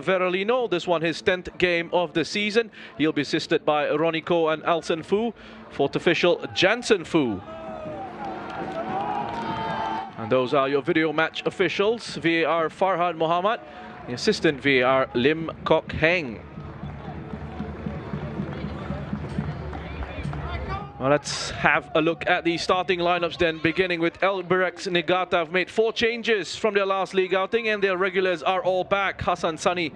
Verolino. This one his 10th game of the season. He'll be assisted by Ronnie Koh and Alson Fu. Fourth official, Jansen Fu. And those are your video match officials. VAR Farhad Mohammed. The assistant VAR Lim Kok Heng. Well, let's have a look at the starting lineups then, beginning with Albirex Niigata. Have made 4 changes from their last league outing, and their regulars are all back. Hassan Sani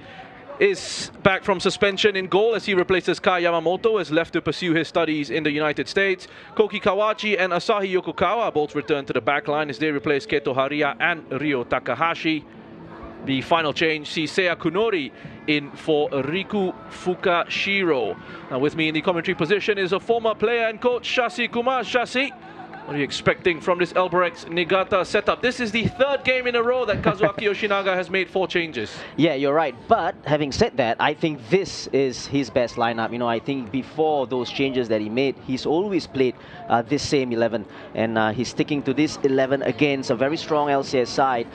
is back from suspension in goal as he replaces Kai Yamamoto, is left to pursue his studies in the United States. Koki Kawachi and Asahi Yokokawa both return to the back line as they replace Keto Haria and Ryo Takahashi. The final change sees Seiya Kunori in for Riku Fukashiro. Now with me in the commentary position is a former player and coach, Shasi Kumar. Shasi, what are you expecting from this Albirex Niigata setup? This is the 3rd game in a row that Kazuaki Yoshinaga has made 4 changes. Yeah, you're right. But having said that, I think this is his best lineup. You know, I think before those changes that he made, he's always played this same 11. And he's sticking to this 11 against a very strong LCS side,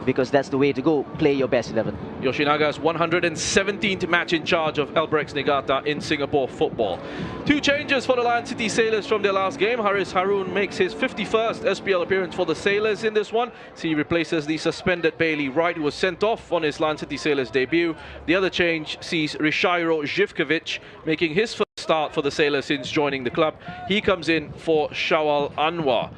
because that's the way to go. Play your best 11. Yoshinaga's 117th match in charge of Albirex Niigata in Singapore football. 2 changes for the Lion City Sailors from their last game. Haris Harun makes his 51st SPL appearance for the Sailors in this one. So he replaces the suspended Bailey Wright, who was sent off on his Lion City Sailors debut. The other change sees Rishairo Živković making his first start for the Sailors since joining the club. He comes in for Shawal Anwar.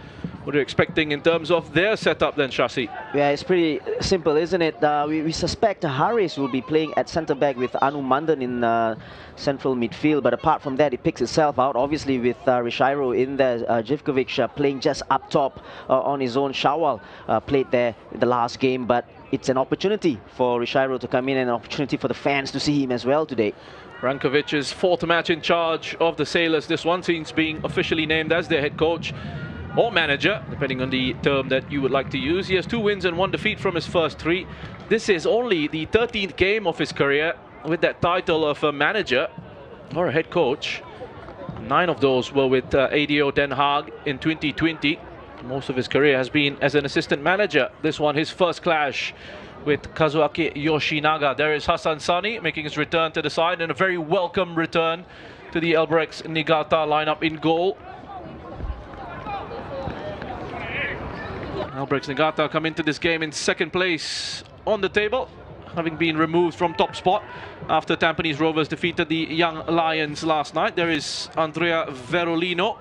What are you expecting in terms of their setup then, Shasi? Yeah, it's pretty simple, isn't it? We suspect Haris will be playing at centre-back with Anu Mandan in central midfield. But apart from that, it picks itself out, obviously, with Rishairo in there. Živković playing just up top on his own. Shawal played there in the last game, but it's an opportunity for Rishairo to come in and an opportunity for the fans to see him as well today. Rankovic's 4th match in charge of the Sailors. This one since being officially named as their head coach or manager, depending on the term that you would like to use. He has 2 wins and 1 defeat from his first 3. This is only the 13th game of his career with that title of a manager or a head coach. 9 of those were with ADO Den Haag in 2020. Most of his career has been as an assistant manager. This one, his first clash with Kazuaki Yoshinaga. There is Hassan Sani making his return to the side, and a very welcome return to the Albirex Niigata lineup in goal. Albirex Niigata come into this game in 2nd place on the table, having been removed from top spot after Tampines Rovers defeated the Young Lions last night. There is Andrea Verolino,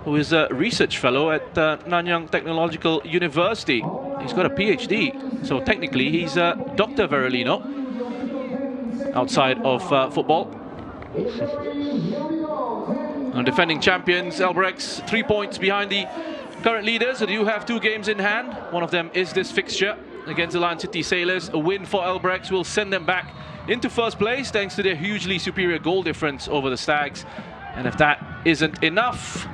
who is a research fellow at Nanyang Technological University. He's got a PhD, so technically he's Dr. Verolino outside of football. And defending champions, Albirex 3 points behind the current leaders. They do have 2 games in hand. One of them is this fixture against the Lion City Sailors. A win for Albirex will send them back into 1st place thanks to their hugely superior goal difference over the Stags. And if that isn't enough,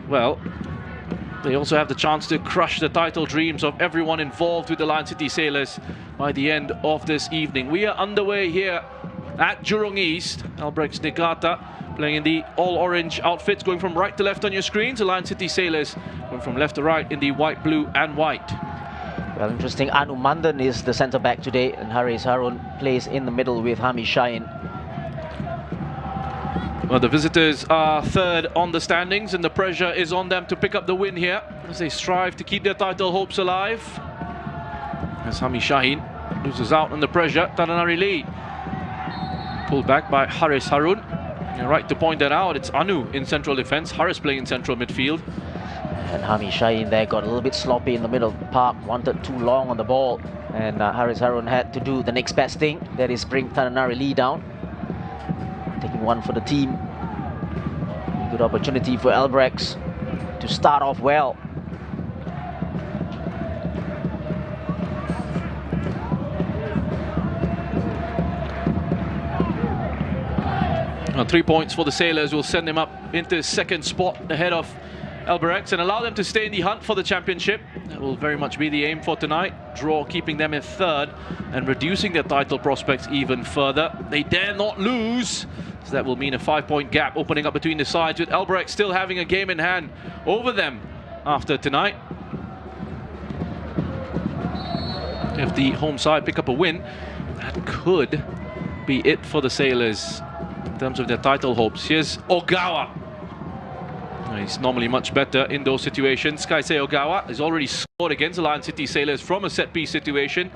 well, they also have the chance to crush the title dreams of everyone involved with the Lion City Sailors by the end of this evening. We are underway here at Jurong East. Albirex Niigata playing in the all-orange outfits, going from right to left on your screens. The Lion City Sailors going from left to right in the white, blue and white. Well, interesting. Anu Mandan is the centre-back today, and Haris Harun plays in the middle with Hami Shahin. Well, the visitors are 3rd on the standings, and the pressure is on them to pick up the win here as they strive to keep their title hopes alive. As Hami Shahin loses out on the pressure, Taranari lead. Pulled back by Haris Harun. You're right to point that out. It's Anu in central defense, Haris playing in central midfield. And Hami Shahin there got a little bit sloppy in the middle of the park, wanted too long on the ball. And Haris Harun had to do the next best thing, that is bring Taranari Lee down. Taking one for the team. Good opportunity for Albirex to start off well. 3 points for the Sailors will send them up into 2nd spot ahead of Albirex and allow them to stay in the hunt for the championship. That will very much be the aim for tonight. Draw keeping them in 3rd and reducing their title prospects even further. They dare not lose, so that will mean a 5-point gap opening up between the sides, with Albirex still having a game in hand over them after tonight. If the home side pick up a win, That could be it for the Sailors in terms of their title hopes. Here's Ogawa. He's normally much better in those situations. Kaisei Ogawa has already scored against the Lion City Sailors from a set-piece situation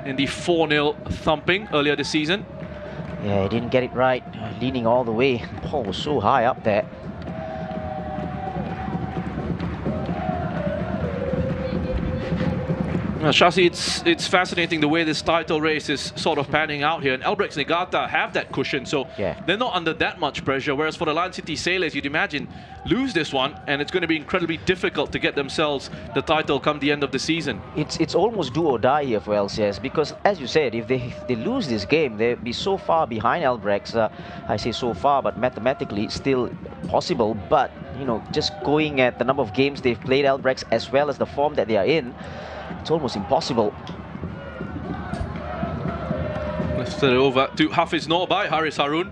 in the 4-0 thumping earlier this season. Yeah, he didn't get it right, leaning all the way. The ball was so high up there. Shashi, it's fascinating the way this title race is sort of panning out here. And Albirex Niigata have that cushion, so they're not under that much pressure. Whereas for the Lion City Sailors, you'd imagine lose this one, and it's going to be incredibly difficult to get themselves the title come the end of the season. It's almost do or die here for LCS, because as you said, if they lose this game, they'll be so far behind Albirex. I say so far, but mathematically still possible. But you know, just going at the number of games they've played, Albirex, as well as the form that they are in, it's almost impossible. Lifted over to Hafiz Noor by Haris Harun.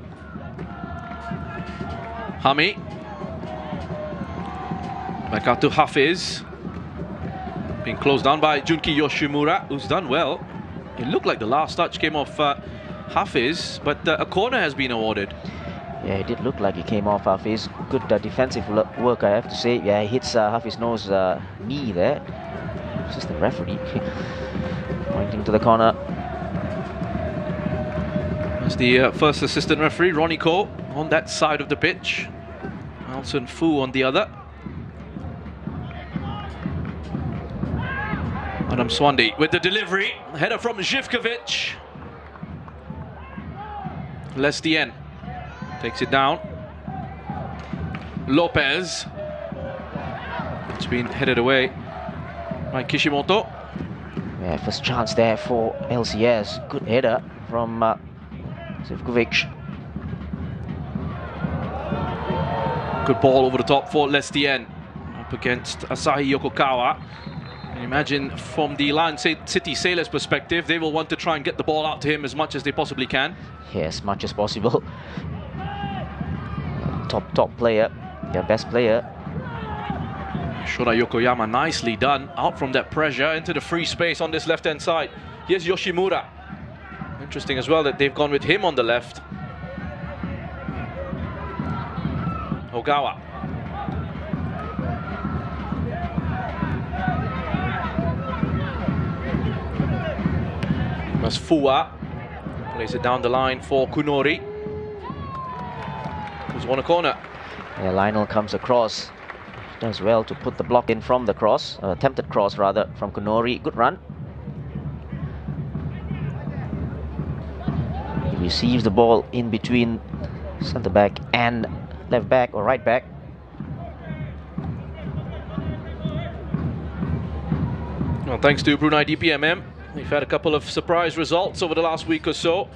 Hami. Back out to Hafiz. Being closed down by Junki Yoshimura, who's done well. It looked like the last touch came off Hafiz, but a corner has been awarded. Yeah, it did look like it came off Hafiz. Good defensive work, I have to say. Yeah, he hits Hafiz Noor's knee there. Assistant referee pointing to the corner. That's the first assistant referee, Ronnie Ko, on that side of the pitch. Alson Fu on the other. Adam Swandi with the delivery. Header from Zhivkovic. Lestien takes it down. Lopez. It's been headed away by Kishimoto. Yeah, first chance there for LCS. Good header from Zivkovic. Good ball over the top for Lestien. Up against Asahi Yokokawa. And imagine from the Lion City Sailors perspective, they will want to try and get the ball out to him as much as they possibly can. Yeah, as much as possible. Top player, their best player. Shota Yokoyama, nicely done. Out from that pressure into the free space on this left-hand side. Here's Yoshimura. Interesting as well that they've gone with him on the left. Ogawa. That's Fua. Plays it down the line for Kunori. Who's won a corner. Yeah, Lionel comes across. Does well to put the block in from the cross, attempted cross rather, from Kunori. Good run. He receives the ball in between centre back and left back or right back. Well, thanks to Brunei DPMM, we've had a couple of surprise results over the last week or so.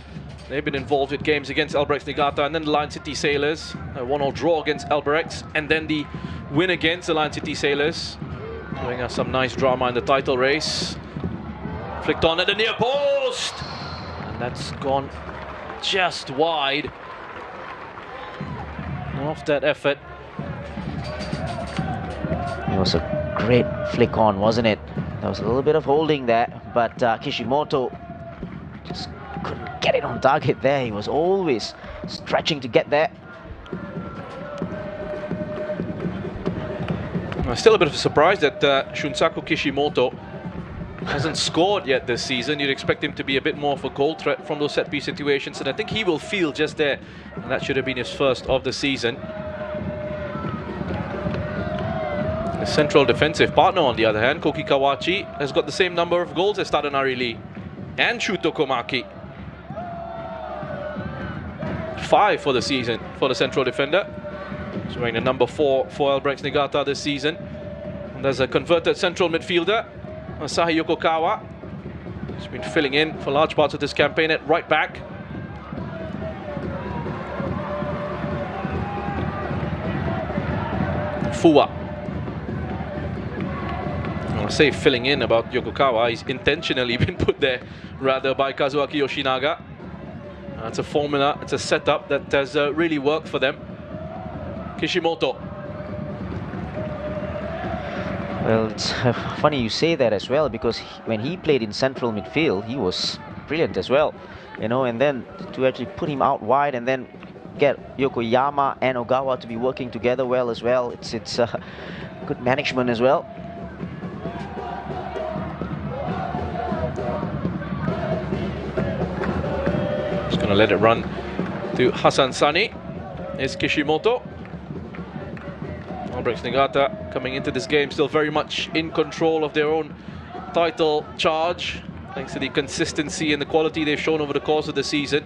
They've been involved with games against Albirex Niigata and then the Lion City Sailors. A 1-1 draw against Albirex and then the win against the Lion City Sailors. Giving us some nice drama in the title race. Flicked on at the near post! And that's gone just wide. Off that effort. It was a great flick on, wasn't it? There was a little bit of holding there, but Kishimoto just couldn't get it on target there. He was always stretching to get there. Still a bit of a surprise that Shunsaku Kishimoto hasn't scored yet this season. You'd expect him to be a bit more of a goal threat from those set-piece situations, and I think he will feel just there. And that should have been his first of the season. The central defensive partner, on the other hand, Koki Kawachi, has got the same number of goals as Tadanari Lee and Shuto Komaki. 5 for the season for the central defender. He's wearing the number 4 for Albirex Niigata this season. And there's a converted central midfielder, Asahi Yokokawa. He's been filling in for large parts of this campaign at right back. Fua. I say filling in about Yokokawa. He's intentionally been put there rather by Kazuaki Yoshinaga. It's a formula, it's a setup that has really worked for them. Kishimoto. Well, it's funny you say that as well, because when he played in central midfield, he was brilliant as well, you know, and then to actually put him out wide and then get Yokoyama and Ogawa to be working together well as well. It's good management as well. Just gonna let it run to Hassan Sani. Is Kishimoto. Albirex Niigata coming into this game still very much in control of their own title charge, thanks to the consistency and the quality they've shown over the course of the season.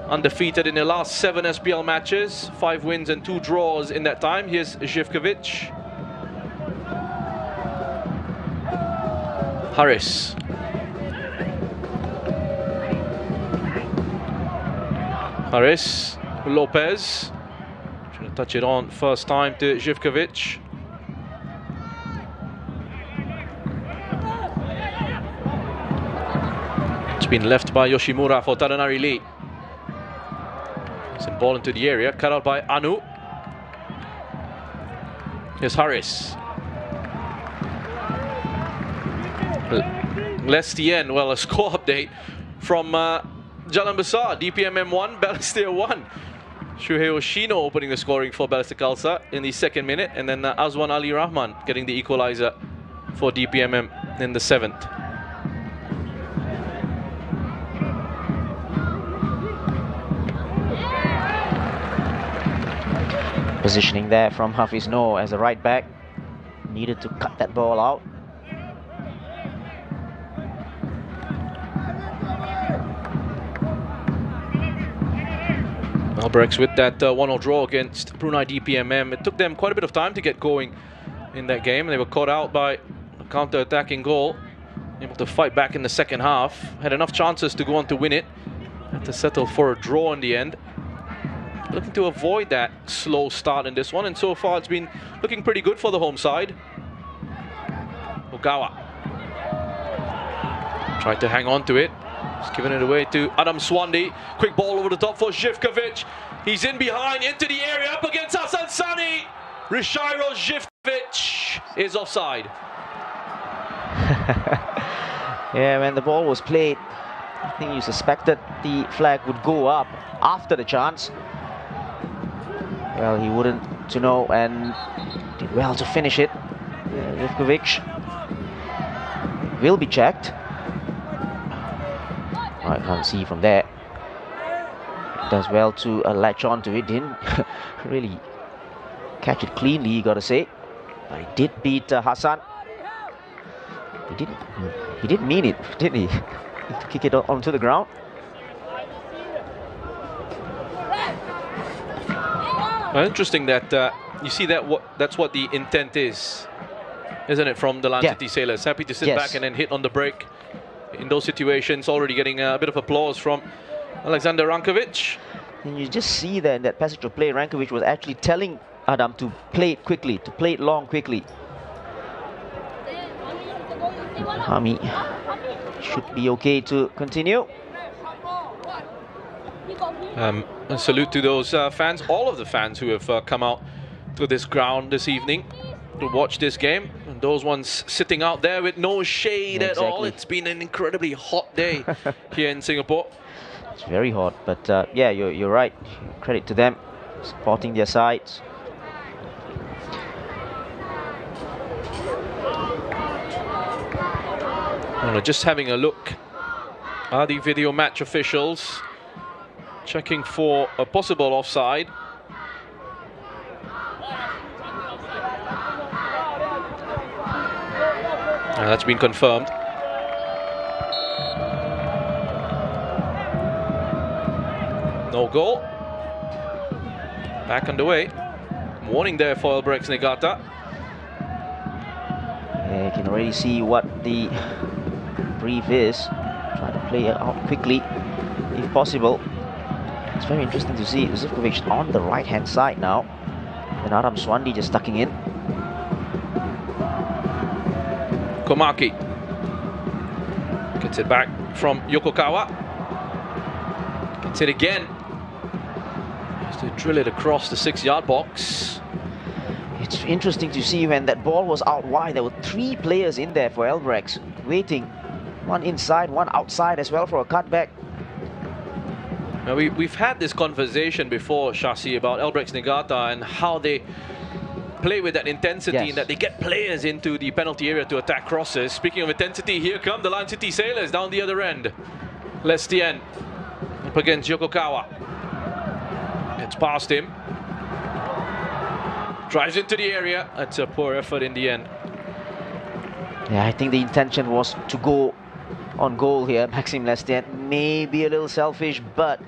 Undefeated in their last 7 SPL matches, 5 wins and 2 draws in that time. Here's Živković. Haris. Haris. Lopez. Trying to touch it on first time to Živković. It's been left by Yoshimura for Tadanari Lee. Send ball into the area, cut out by Anu. Here's Haris. Lestien, well, a score update from Jalan Besar, DPMM 1, Balestier 1. Shuhei Oshino opening the scoring for Balestier Khalsa in the 2nd minute, and then Azwan Ali Rahman getting the equalizer for DPMM in the 7th. Positioning there from Hafiz Noor as a right back. Needed to cut that ball out. Albirex with that 1-0 draw against Brunei DPMM. It took them quite a bit of time to get going in that game. They were caught out by a counter-attacking goal. Able to fight back in the 2nd half. Had enough chances to go on to win it. Had to settle for a draw in the end. Looking to avoid that slow start in this one, and so far it's been looking pretty good for the home side. Ogawa tried to hang on to it. Just giving it away to Adam Swandi. Quick ball over the top for Živković. He's in behind, into the area, up against Hassan Sani. Rishairo Živković is offside. Yeah, when the ball was played, I think you suspected the flag would go up after the chance. Well, he wouldn't to know and did well to finish it. Živković will be checked. I can't see from there. Does well to latch on to it. Didn't really catch it cleanly, you gotta say. But he did beat Hassan. He didn't mean it, did he? Kick it onto the ground. Well, interesting that you see that that's what the intent is, isn't it, from the Land City Sailors? Happy to sit back and then hit on the break. In those situations, already getting a bit of applause from Alexander Rankovic. And you just see that in that passage of play, Rankovic was actually telling Adam to play it quickly, to play it long quickly. Hami should be okay to continue. A salute to those fans, all of the fans who have come out to this ground this evening to watch this game. And those ones sitting out there with no shade at all. It's been an incredibly hot day here in Singapore. It's very hot, but yeah, you're right. Credit to them, supporting their sides. Just having a look at the video match officials, checking for a possible offside. That's been confirmed. No goal. Back underway. Warning there for Albirex Niigata. Yeah, you can already see what the brief is. Try to play it out quickly, if possible. It's very interesting to see Živković on the right-hand side now. And Adam Swandi just tucking in. Komaki gets it back from Yokokawa. Gets it again. Just to drill it across the 6-yard box. It's interesting to see when that ball was out wide, there were 3 players in there for Albirex, waiting One inside, one outside as well for a cutback. Now we've had this conversation before, Shasi, about Albirex Niigata and how they play with that intensity, Yes. and that they get players into the penalty area to attack crosses. Speaking of intensity, here come the Lion City Sailors down the other end. Lestien up against Yokokawa. It's past him. Drives into the area. That's a poor effort in the end. Yeah, I think the intention was to go on goal here. Maxime Lestien, maybe a little selfish, but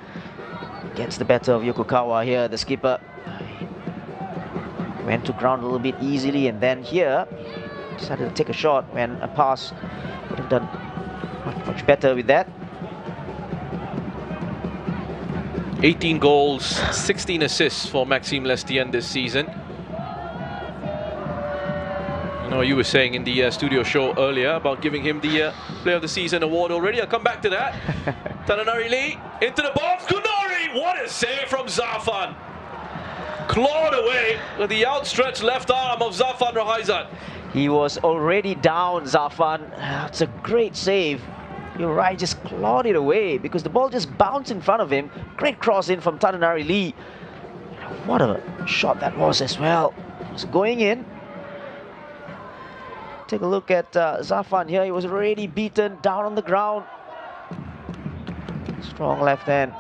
gets the better of Yokokawa here. The skipper went to ground a little bit easily, and then here decided to take a shot when a pass would have done much better with that. 18 goals, 16 assists for Maxime Lestien this season. I know you were saying in the studio show earlier about giving him the Player of the Season award already. I'll come back to that. Tananari Lee into the box. Kunori! What a save from Zafan! Clawed away with the outstretched left arm of Zafan Rahaizat. He was already down, Zafan. It's a great save. You're right, just clawed it away because the ball just bounced in front of him. Great cross in from Tananari Lee. What a shot that was as well. It's going in. Take a look at Zafan here. He was already beaten down on the ground. Strong left hand.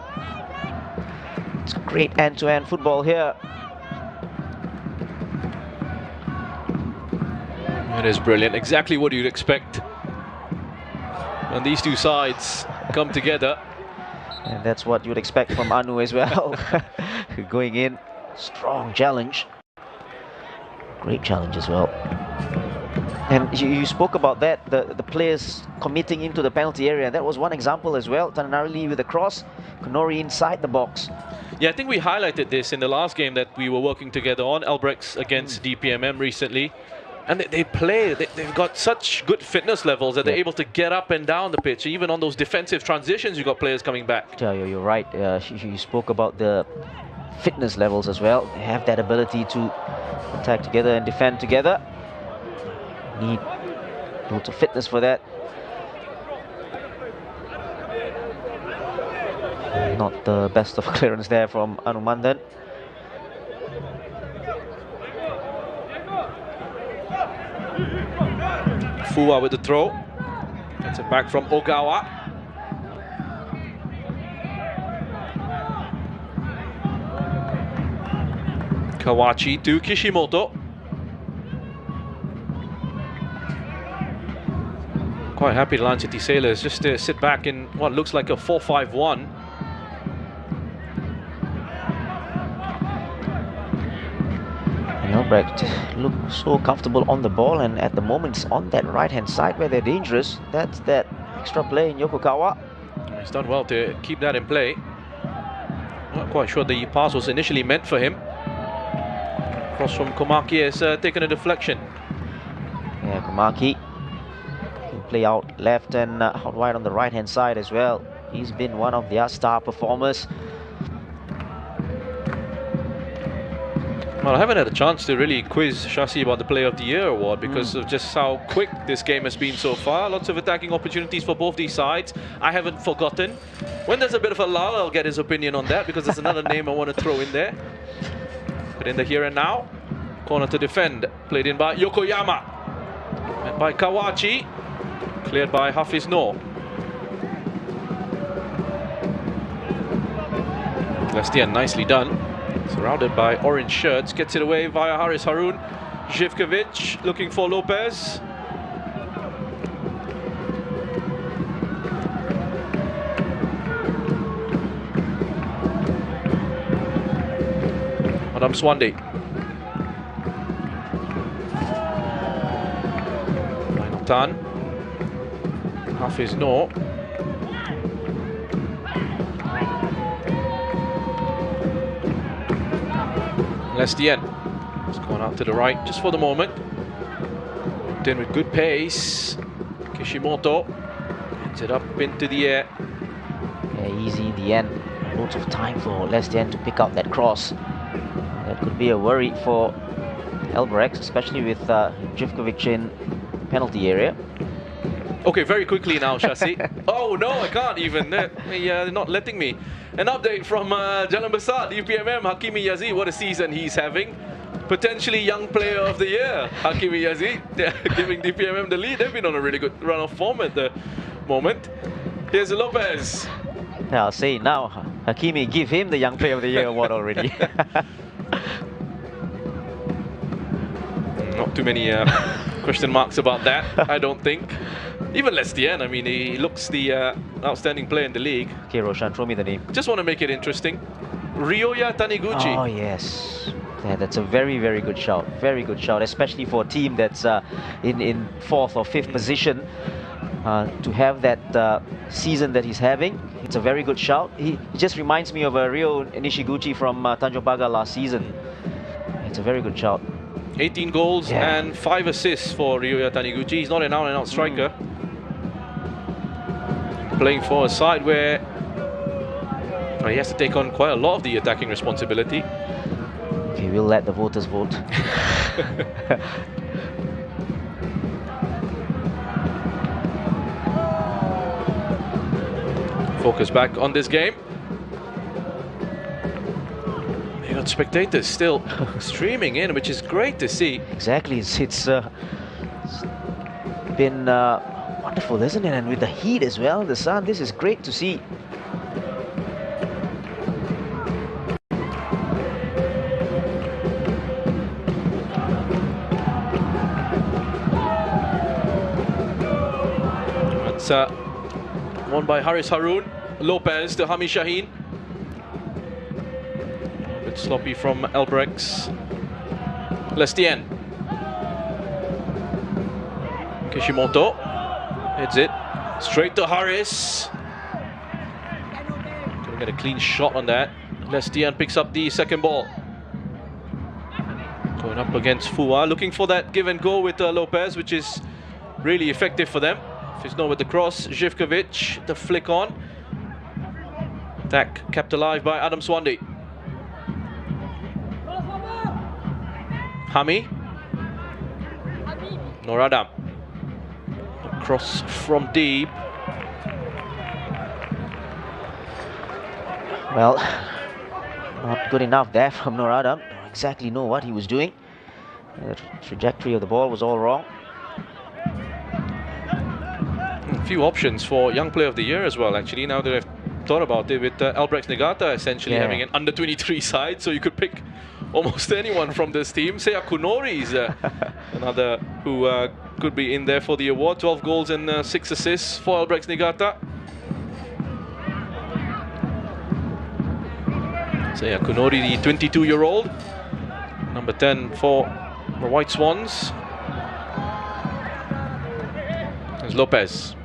It's great end-to-end football here. It is brilliant. Exactly what you'd expect when these two sides come together. And that's what you'd expect from Anu as well. Going in. Strong challenge. Great challenge as well. And you spoke about that, the players committing into the penalty area. That was one example as well. Tananari Lee with a cross, Kunori inside the box. Yeah, I think we highlighted this in the last game that we were working together on, Albirex against DPMM recently. And they play, they've got such good fitness levels that they're able to get up and down the pitch. Even on those defensive transitions, you've got players coming back. Yeah, you're right. You spoke about the fitness levels as well. They have that ability to attack together and defend together. Need lots of fitness for that. Not the best of clearance there from Anumandan. Fuwa with the throw. Gets it back from Ogawa. Kawachi to Kishimoto. Quite happy the Lion City Sailors just to sit back in what looks like a 4-5-1. Albrecht look so comfortable on the ball, and at the moment it's on that right hand side where they're dangerous. That's that extra play in Yokokawa. He's done well to keep that in play. Not quite sure the pass was initially meant for him. Cross from Komaki has taken a deflection. Yeah, Komaki can play out left and out wide on the right hand side as well. He's been one of their star performers. Well, I haven't had a chance to really quiz Shasi about the Player of the Year award because of just how quick this game has been so far. Lots of attacking opportunities for both these sides. I haven't forgotten. When there's a bit of a lull, I'll get his opinion on that because there's another name I want to throw in there. But in the here and now, corner to defend. Played in by Yokoyama. And by Kawachi. Cleared by Hafiz Noor. Lestien nicely done. Surrounded by orange shirts, gets it away via Haris Harun. Živković looking for Lopez. Madam Swande. Tan. Hafiz Noor. Lestien. It's gone out to the right just for the moment. Moved in with good pace. Kishimoto ends it up into the air. Yeah, easy in the end. Lots of time for Lestien to pick out that cross. That could be a worry for Albirex, especially with Živković in penalty area. Okay, very quickly now, Shasi. Oh no, I can't even. They're not letting me. An update from Jalan Besar, DPMM, Hakimi Yazid. What a season he's having. Potentially Young Player of the Year, Hakimi Yazid. They're giving DPMM the lead. They've been on a really good run of form at the moment. Here's Lopez. Yeah, I'll say now, Hakimi, give him the Young Player of the Year award already. Not too many question marks about that, I don't think. Even Lestien, I mean, he looks the outstanding player in the league. Okay, Roshan, throw me the name. Just want to make it interesting. Ryoya Taniguchi. Oh, yes. Yeah, that's a very, very good shout. Very good shout, especially for a team that's in 4th or 5th position. To have that season that he's having, it's a very good shout. He just reminds me of Ryo Nishiguchi from Tanjong Pagar last season. It's a very good shout. 18 goals and 5 assists for Ryoya Taniguchi. He's not an out-and-out striker. Playing for a side where he has to take on quite a lot of the attacking responsibility. Okay, we'll let the voters vote. Focus back on this game. You got spectators still streaming in, which is great to see. Exactly, it's been wonderful, isn't it? And with the heat as well, the sun, this is great to see. It's won by Haris Harun. Lopez to Hami Shaheen. A bit sloppy from Albirex. Lestien. Kishimoto. Hits it. Straight to Haris. Gonna get a clean shot on that. Lestien picks up the second ball. Going up against Fua. Looking for that give and go with Lopez, which is really effective for them. Fisno with the cross. Živković, the flick on. Attack kept alive by Adam Swandi. Hami. Noradam. Cross from deep. Well, not good enough there from Noradam. Don't exactly know what he was doing. The trajectory of the ball was all wrong. A few options for Young Player of the Year as well, actually, now that I've thought about it, with Albirex Niigata essentially having an under-23 side, so you could pick almost anyone from this team. Seiya Kunori is another who could be in there for the award. 12 goals and 6 assists for Albirex Niigata. Seiya Kunori, the 22-year-old, number 10 for the White Swans. There's Lopez.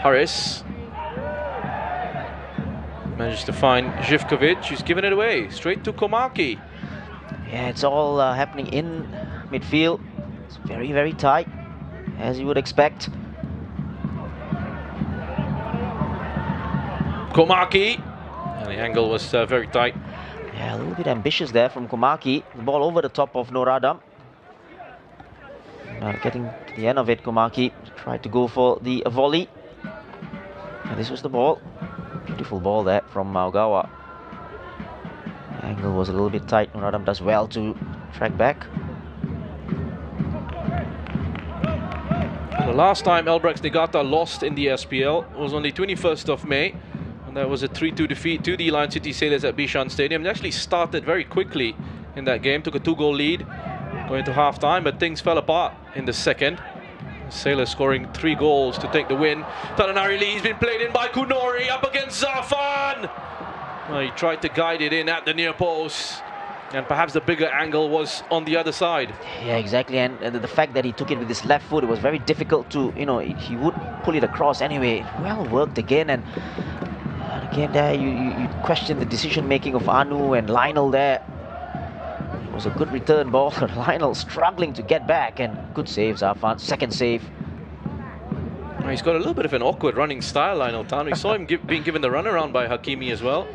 Haris managed to find Živković, who's given it away straight to Komaki. Yeah, it's all happening in midfield. It's very, very tight, as you would expect. Komaki, and the angle was very tight. Yeah, a little bit ambitious there from Komaki. The ball over the top of Noradam. Getting to the end of it, Komaki tried to go for the volley. And this was the ball. Beautiful ball there from Maugawa. The angle was a little bit tight. Noradam does well to track back. The last time Albirex Niigata lost in the SPL was on the 21st of May. And that was a 3-2 defeat to the Lion City Sailors at Bishan Stadium. They actually started very quickly in that game. Took a 2-goal lead going to half-time, but things fell apart in the second. Sailors scoring 3 goals to take the win. Tadanari Lee's been played in by Kunori, up against Zafan. Well, he tried to guide it in at the near post, and perhaps the bigger angle was on the other side. Yeah, exactly, and the fact that he took it with his left foot, it was very difficult to, you know, he would pull it across anyway. Well worked again, and again there you question the decision making of Anu and Lionel there. It was a good return ball. Lionel struggling to get back, and good save, Zafan. Second save. He's got a little bit of an awkward running style, Lionel Tan. We saw him being given the runaround by Hakimi as well.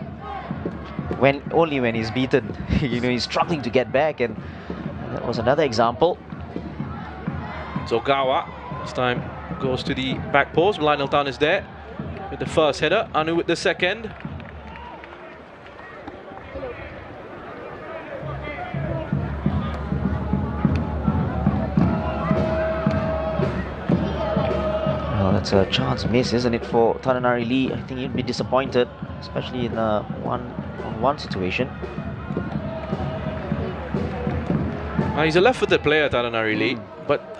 Only when he's beaten, you know, he's struggling to get back, and that was another example. Zogawa, this time goes to the back post. Lionel Tan is there with the first header. Anu with the second. Well, that's a chance miss, isn't it, for Taranari Lee? I think he'd be disappointed, especially in a one-on-one situation. He's a left-footed player, Taranari Lee, but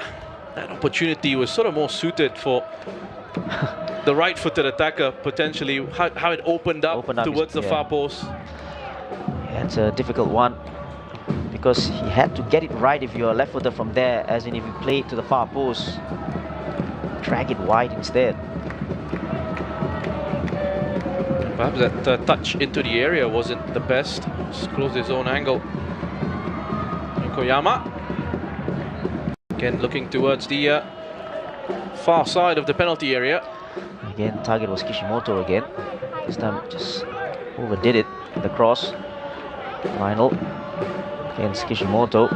that opportunity was sort of more suited for the right-footed attacker, potentially, how it opened up towards the far post. Yeah, it's a difficult one, because he had to get it right if you're a left-footer from there, as in if you play it to the far post, drag it wide instead. Perhaps that touch into the area wasn't the best. Just closed his own angle. Yokoyama again looking towards the far side of the penalty area. Again, target was Kishimoto again. This time just overdid it with the cross. Lionel against Kishimoto.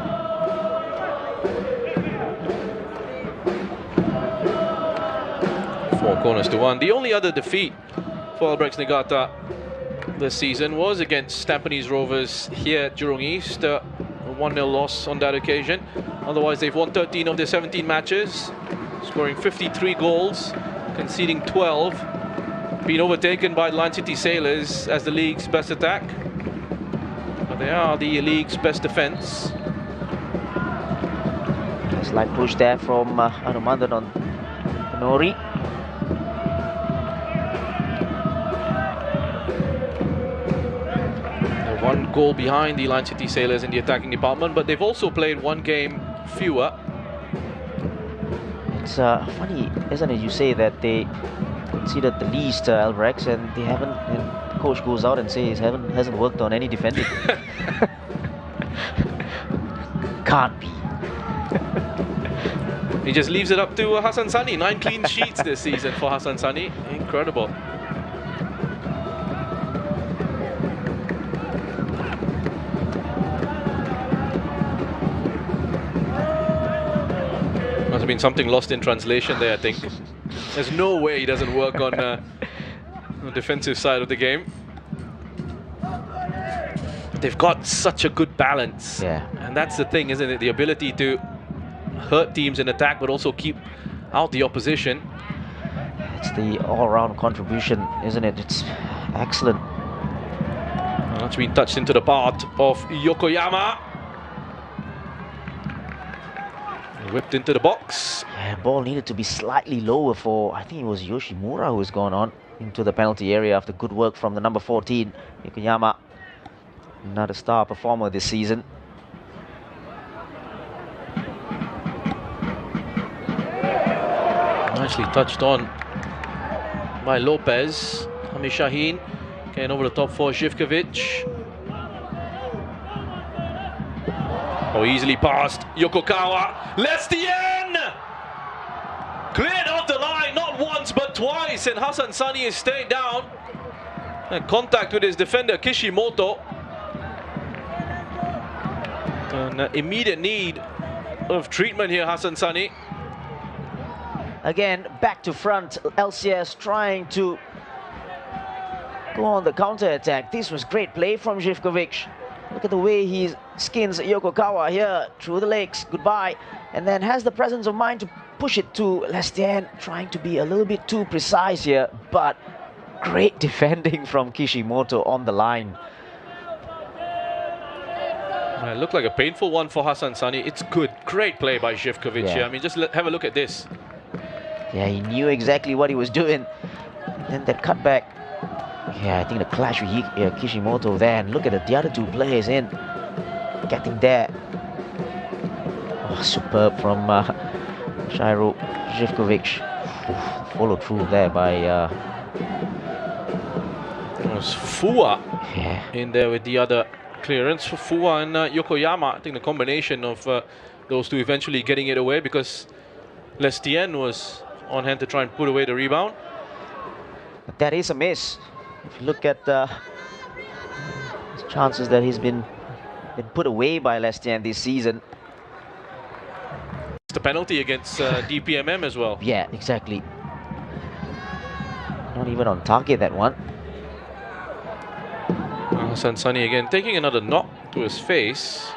Four corners to one. The only other defeat for Albirex Niigata this season was against Tampines Rovers here at Jurong East. A 1-0 loss on that occasion. Otherwise, they've won 13 of their 17 matches, scoring 53 goals, conceding 12. Been overtaken by Lion City Sailors as the league's best attack. But they are the league's best defence. A slight push there from Anumandan on Nori. One goal behind the Lion City Sailors in the attacking department, but they've also played one game fewer. It's funny, isn't it? You say that they conceded the least, Albirex, and they haven't. And the coach goes out and says hasn't worked on any defending. Can't be. He just leaves it up to Hassan Sani. 9 clean sheets this season for Hassan Sani. Incredible. Must have been something lost in translation there, I think. There's no way he doesn't work on the defensive side of the game. They've got such a good balance. Yeah. And that's the thing, isn't it? The ability to hurt teams in attack, but also keep out the opposition. It's the all-round contribution, isn't it? It's excellent. Well, that's been touched into the part of Yokoyama. Whipped into the box. Yeah, ball needed to be slightly lower for, I think it was Yoshimura who has gone on into the penalty area after good work from the number 14, Yokoyama. Another star performer this season. Nicely touched on by Lopez. Hamid Shaheen getting over the top for Živković. Oh, easily past Yokokawa. Lestien! Cleared off the line, not once but twice, and Hassan Sani is stayed down. And contact with his defender Kishimoto. An immediate need of treatment here, Hassan Sani. Again, back to front. LCS trying to go on the counter-attack. This was great play from Živković. Look at the way he skins Yokokawa here through the legs. Goodbye. And then has the presence of mind to push it to Lestien, trying to be a little bit too precise here. But great defending from Kishimoto on the line. It looked like a painful one for Hassan Sani. It's good. Great play by Živković here. I mean, just have a look at this. Yeah, he knew exactly what he was doing. And that cutback. Yeah, I think the clash with Kishimoto there. And look at the other two players in. Getting there. Oh, superb from Shairo Živković. Followed through there by... It was Fua in there with the other clearance. Fua and Yokoyama. I think the combination of those two eventually getting it away, because Lestien was on hand to try and put away the rebound. But that is a miss. If you look at the chances that he's been put away by Lestien this season, the penalty against DPMM as well. Yeah, exactly. Not even on target, that one. Hassan Sani again taking another knock to his face.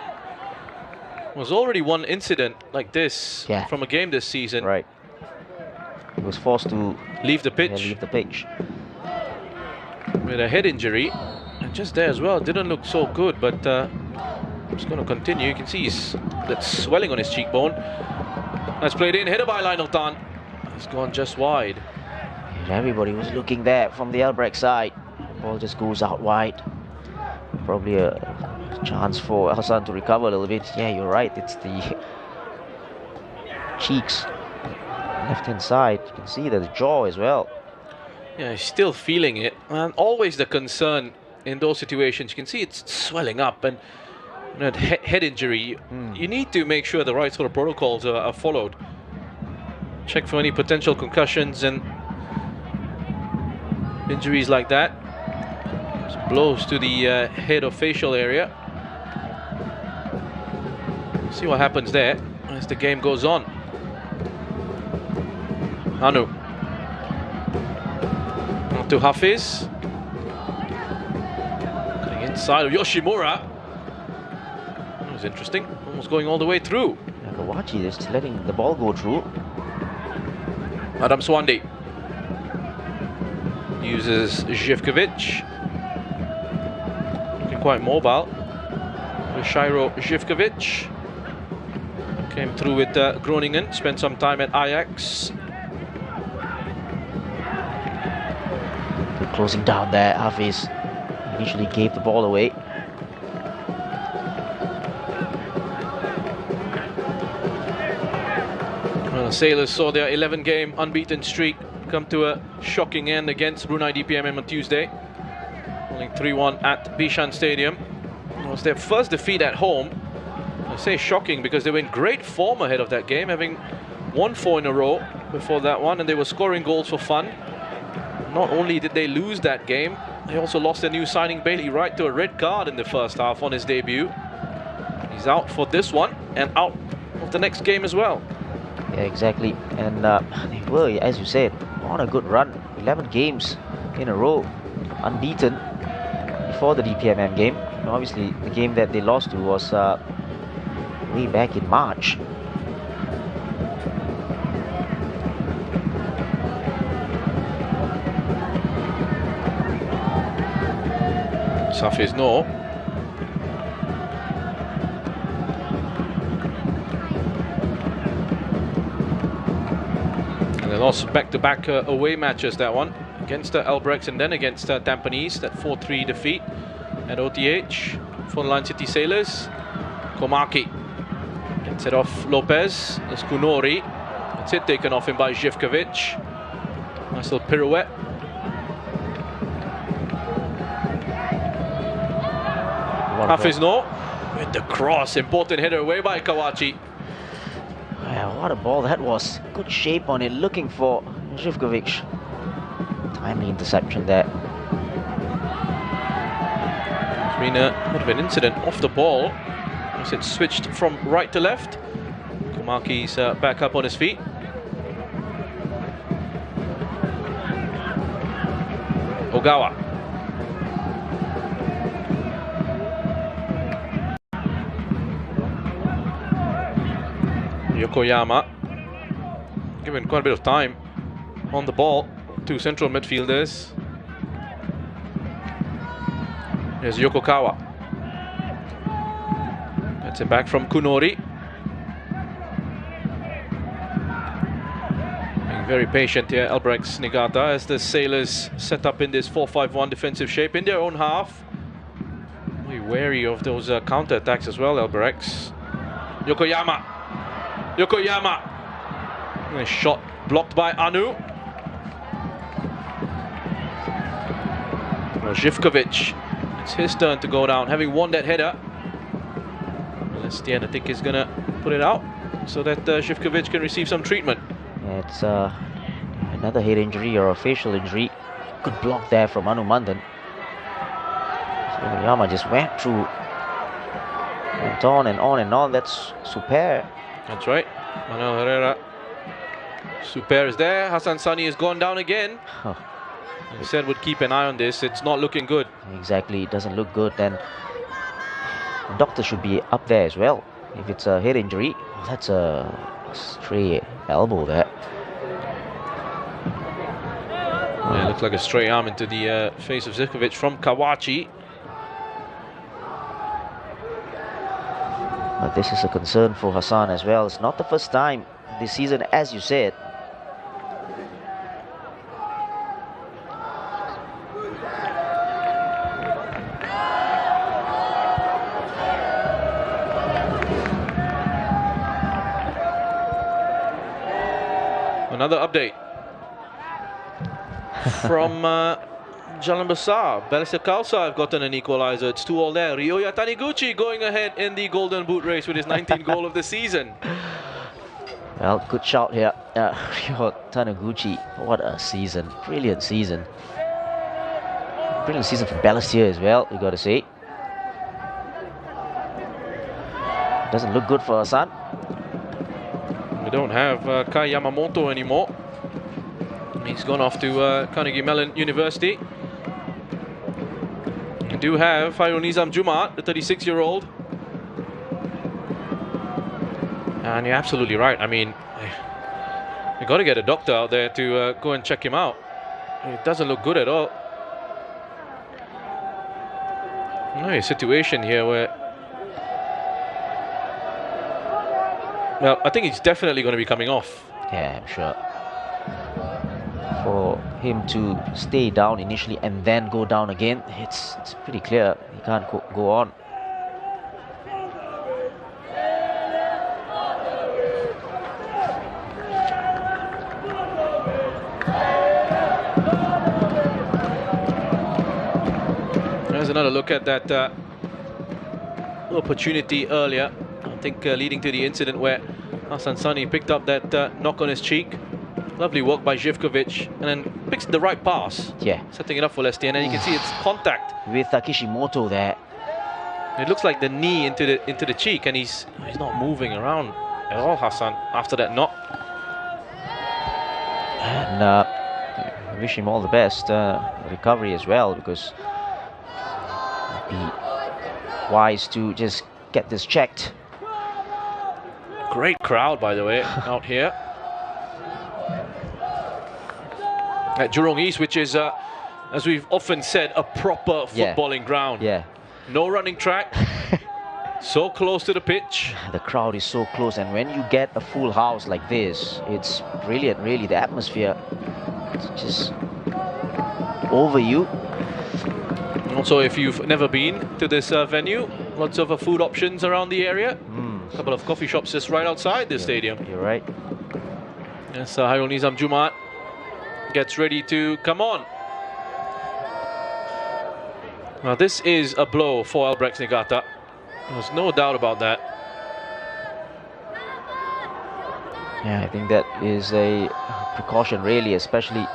Was already one incident like this from a game this season. Right. He was forced to leave the pitch. Leave the pitch. With a head injury. And just there as well, didn't look so good, but it's going to continue. You can see that swelling on his cheekbone. That's played in, headed by Lionel Tan. It's gone just wide. And everybody was looking there from the Albirex side. Ball just goes out wide. Probably a chance for Hassan to recover a little bit. Yeah, you're right. It's the cheeks, left-hand side. You can see the jaw as well. Yeah, he's still feeling it. And always the concern in those situations. You can see it's swelling up, and head injury. You need to make sure the right sort of protocols are followed. Check for any potential concussions and injuries like that. Just blows to the head or facial area. See what happens there as the game goes on. Anu. On to Hafiz. Getting inside of Yoshimura. That was interesting. Almost going all the way through. Kawachi just letting the ball go through. Adam Swandi uses Živkovic. Looking quite mobile. Shiro Živkovic came through with Groningen, spent some time at Ajax. They're closing down there. Hafiz initially gave the ball away. Well, the Sailors saw their 11-game unbeaten streak come to a shocking end against Brunei DPMM on Tuesday, falling 3-1 at Bishan Stadium. It was their first defeat at home. I say shocking because they were in great form ahead of that game, having won 4 in a row before that one, and they were scoring goals for fun. Not only did they lose that game, they also lost their new signing Bailey Wright to a red card in the first half on his debut. He's out for this one and out of the next game as well. Yeah, exactly. And they were, as you said, on a good run. 11 games in a row, unbeaten before the DPMM game. And obviously, the game that they lost to was way back in March. Safiz no. And they lost back-to-back away matches, that one. Against Albirex and then against Tampines. That 4-3 defeat at OTH for the Line City Sailors. Komaki gets it off Lopez. There's Kunori. That's it, taken off him by Živkovic. Nice little pirouette. Hafiz no with the cross, important header away by Kawachi. Yeah, what a ball that was. Good shape on it, looking for Živkovic. Timely interception there. It's been a bit of an incident off the ball as it switched from right to left. Komaki's back up on his feet. Ogawa. Yokoyama given quite a bit of time on the ball to central midfielders. There's Yokokawa. That's it back from Kunori. Being very patient here, Albirex Niigata, as the Sailors set up in this 4-5-1 defensive shape in their own half. Be wary of those counter-attacks as well, Albirex. Yokoyama. Nice shot blocked by Anu. Živkovic. It's his turn to go down, having won that header. Lestienne, I think, is going to put it out so that Živkovic can receive some treatment. Yeah, it's another head injury or a facial injury. Good block there from Anu Mandan. So Yama just went through, went on and on and on. That's superb. That's right. Manuel Herrera. Super is there. Hassan Sani has gone down again. Huh. He said would keep an eye on this. It's not looking good. Exactly, it doesn't look good. Then the doctor should be up there as well. If it's a head injury, that's a stray elbow there. Yeah, it looks like a stray arm into the face of Zivkovic from Kawachi. But this is a concern for Hassan as well. It's not the first time this season, as you said. Another update from Jalan Besar. Balestier Khalsa have gotten an equalizer. It's 2-2 there. Ryoya Taniguchi going ahead in the Golden Boot race with his 19th goal of the season. Well, good shout here. Ryoya Taniguchi, what a season. Brilliant season. Brilliant season for Balestier as well, you got to say. Doesn't look good for Hassan. We don't have Kai Yamamoto anymore. He's gone off to Carnegie Mellon University. We do have Khairul Nizam Jumaat, the 36-year-old. And you're absolutely right. I mean, you got to get a doctor out there to go and check him out. It doesn't look good at all. A situation here where, well, I think he's definitely going to be coming off. Yeah, I'm sure. For him to stay down initially and then go down again, it's pretty clear he can't go on. There's another look at that opportunity earlier. I think leading to the incident where Hassan Sani picked up that knock on his cheek. Lovely work by Zivkovic, and then picks the right pass. Yeah. Setting it up for Lesti, and then you can see it's contact. With Kishimoto there. It looks like the knee into the cheek, and he's not moving around at all, Hassan, after that knock. And I wish him all the best recovery as well, because it'd be wise to just get this checked. Great crowd, by the way, out here at Jurong East, which is, as we've often said, a proper footballing ground. Yeah. No running track. So close to the pitch. The crowd is so close, and when you get a full house like this, it's brilliant, really. The atmosphere is just over you. Also, if you've never been to this venue, lots of food options around the area. A couple of coffee shops just right outside the stadium. You're right. Yes, Khairul Nizam Jumaat gets ready to come on. Now, this is a blow for Albirex Niigata. There's no doubt about that. Yeah, I think that is a precaution, really, especially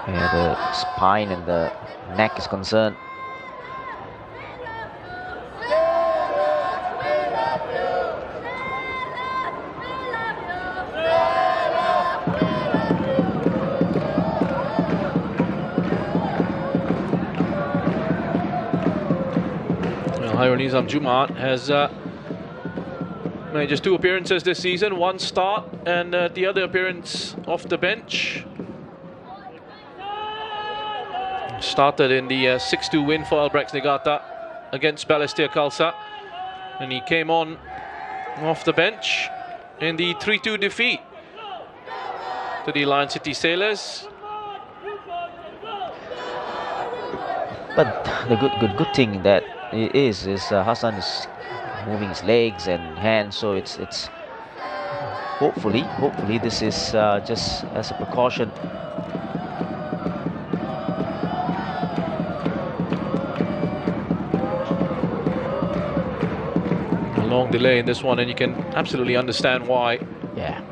where the spine and the neck is concerned. Khairul Nizam Jumaat has made just 2 appearances this season, 1 start and the other appearance off the bench. Started in the 6-2 win for Albirex Niigata against Balestier Khalsa, and he came on off the bench in the 3-2 defeat to the Lion City Sailors. But the good thing that it is Hassan is moving his legs and hands, so it's hopefully this is just as a precaution. A long delay in this one, and you can absolutely understand why. Yeah.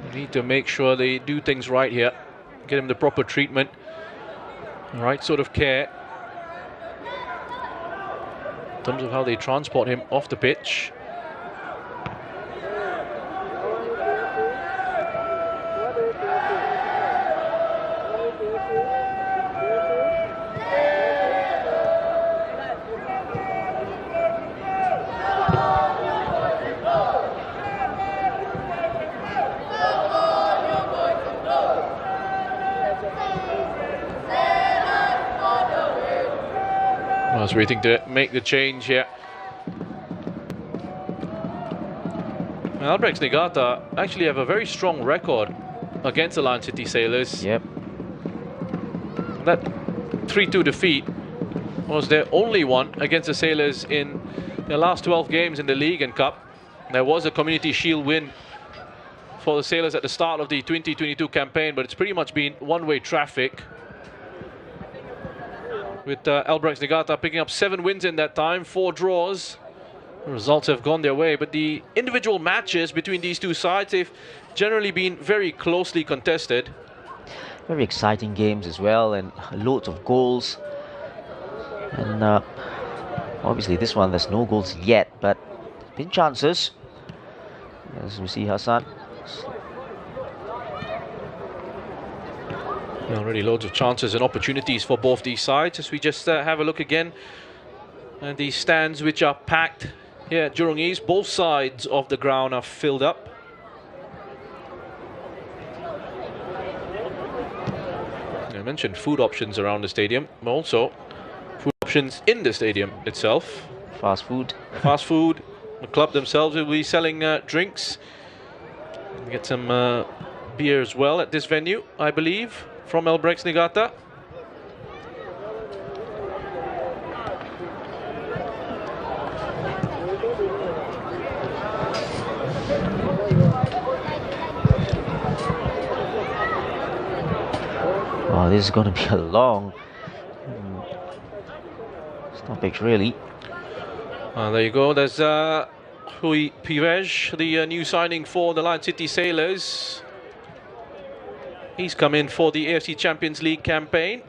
You need to make sure they do things right here, get him the proper treatment, right sort of care in terms of how they transport him off the pitch. I was waiting to make the change here. Albirex Niigata actually have a very strong record against the Lion City Sailors. Yep. That 3-2 defeat was their only one against the Sailors in their last 12 games in the League and Cup. There was a Community Shield win for the Sailors at the start of the 2022 campaign, but it's pretty much been one-way traffic, with Albirex Niigata picking up 7 wins in that time, 4 draws. The results have gone their way, but the individual matches between these two sides, they've generally been very closely contested. Very exciting games as well, and loads of goals. And obviously this one, there's no goals yet, but been chances. As we see Hassan. Already loads of chances and opportunities for both these sides. As we just have a look again at these stands, which are packed here at Jurong East. Both sides of the ground are filled up. I mentioned food options around the stadium, but also food options in the stadium itself. Fast food. Fast food. The club themselves will be selling drinks. Get some beer as well at this venue, I believe, from Albirex Niigata. Oh, this is going to be a long stoppage, really. There you go. There's Rui Pires, the new signing for the Lion City Sailors. He's come in for the AFC Champions League campaign,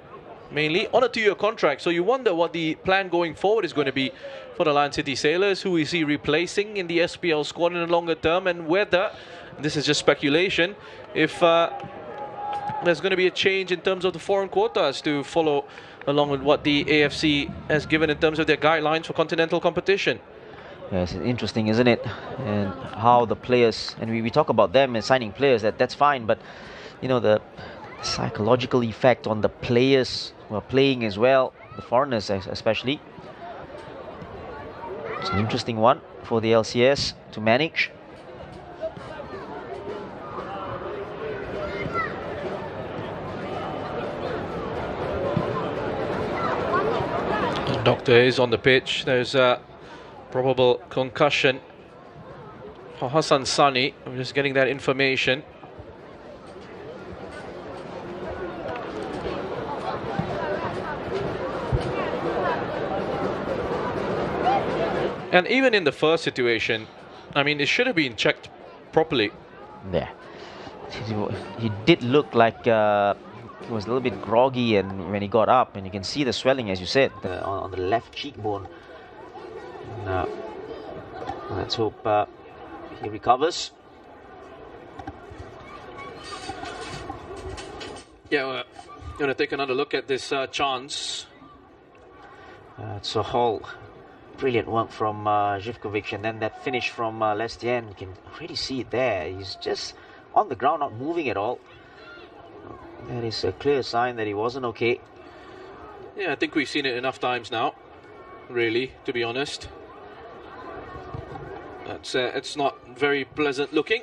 mainly on a 2-year contract. So you wonder what the plan going forward is going to be for the Lion City Sailors. Who is he replacing in the SPL squad in the longer term, and whether, this is just speculation, if there's going to be a change in terms of the foreign quotas to follow along with what the AFC has given in terms of their guidelines for continental competition. Yes, it's interesting, isn't it? And how the players, and we talk about them and signing players, that's fine, but you know, the psychological effect on the players who are playing as well, the foreigners especially. It's an interesting one for the LCS to manage. Doctor is on the pitch. There's a probable concussion for Hassan Sani. I'm just getting that information. And even in the first situation, I mean, it should have been checked properly. Yeah, he did look like he was a little bit groggy, and when he got up, and you can see the swelling, as you said, on the left cheekbone. And, let's hope he recovers. Yeah, we're going to take another look at this chance. It's a whole brilliant work from Živkovic, and then that finish from Lestienne. You can already see it there. He's just on the ground, not moving at all. That is a clear sign that he wasn't okay. Yeah, I think we've seen it enough times now, really, to be honest. It's not very pleasant looking.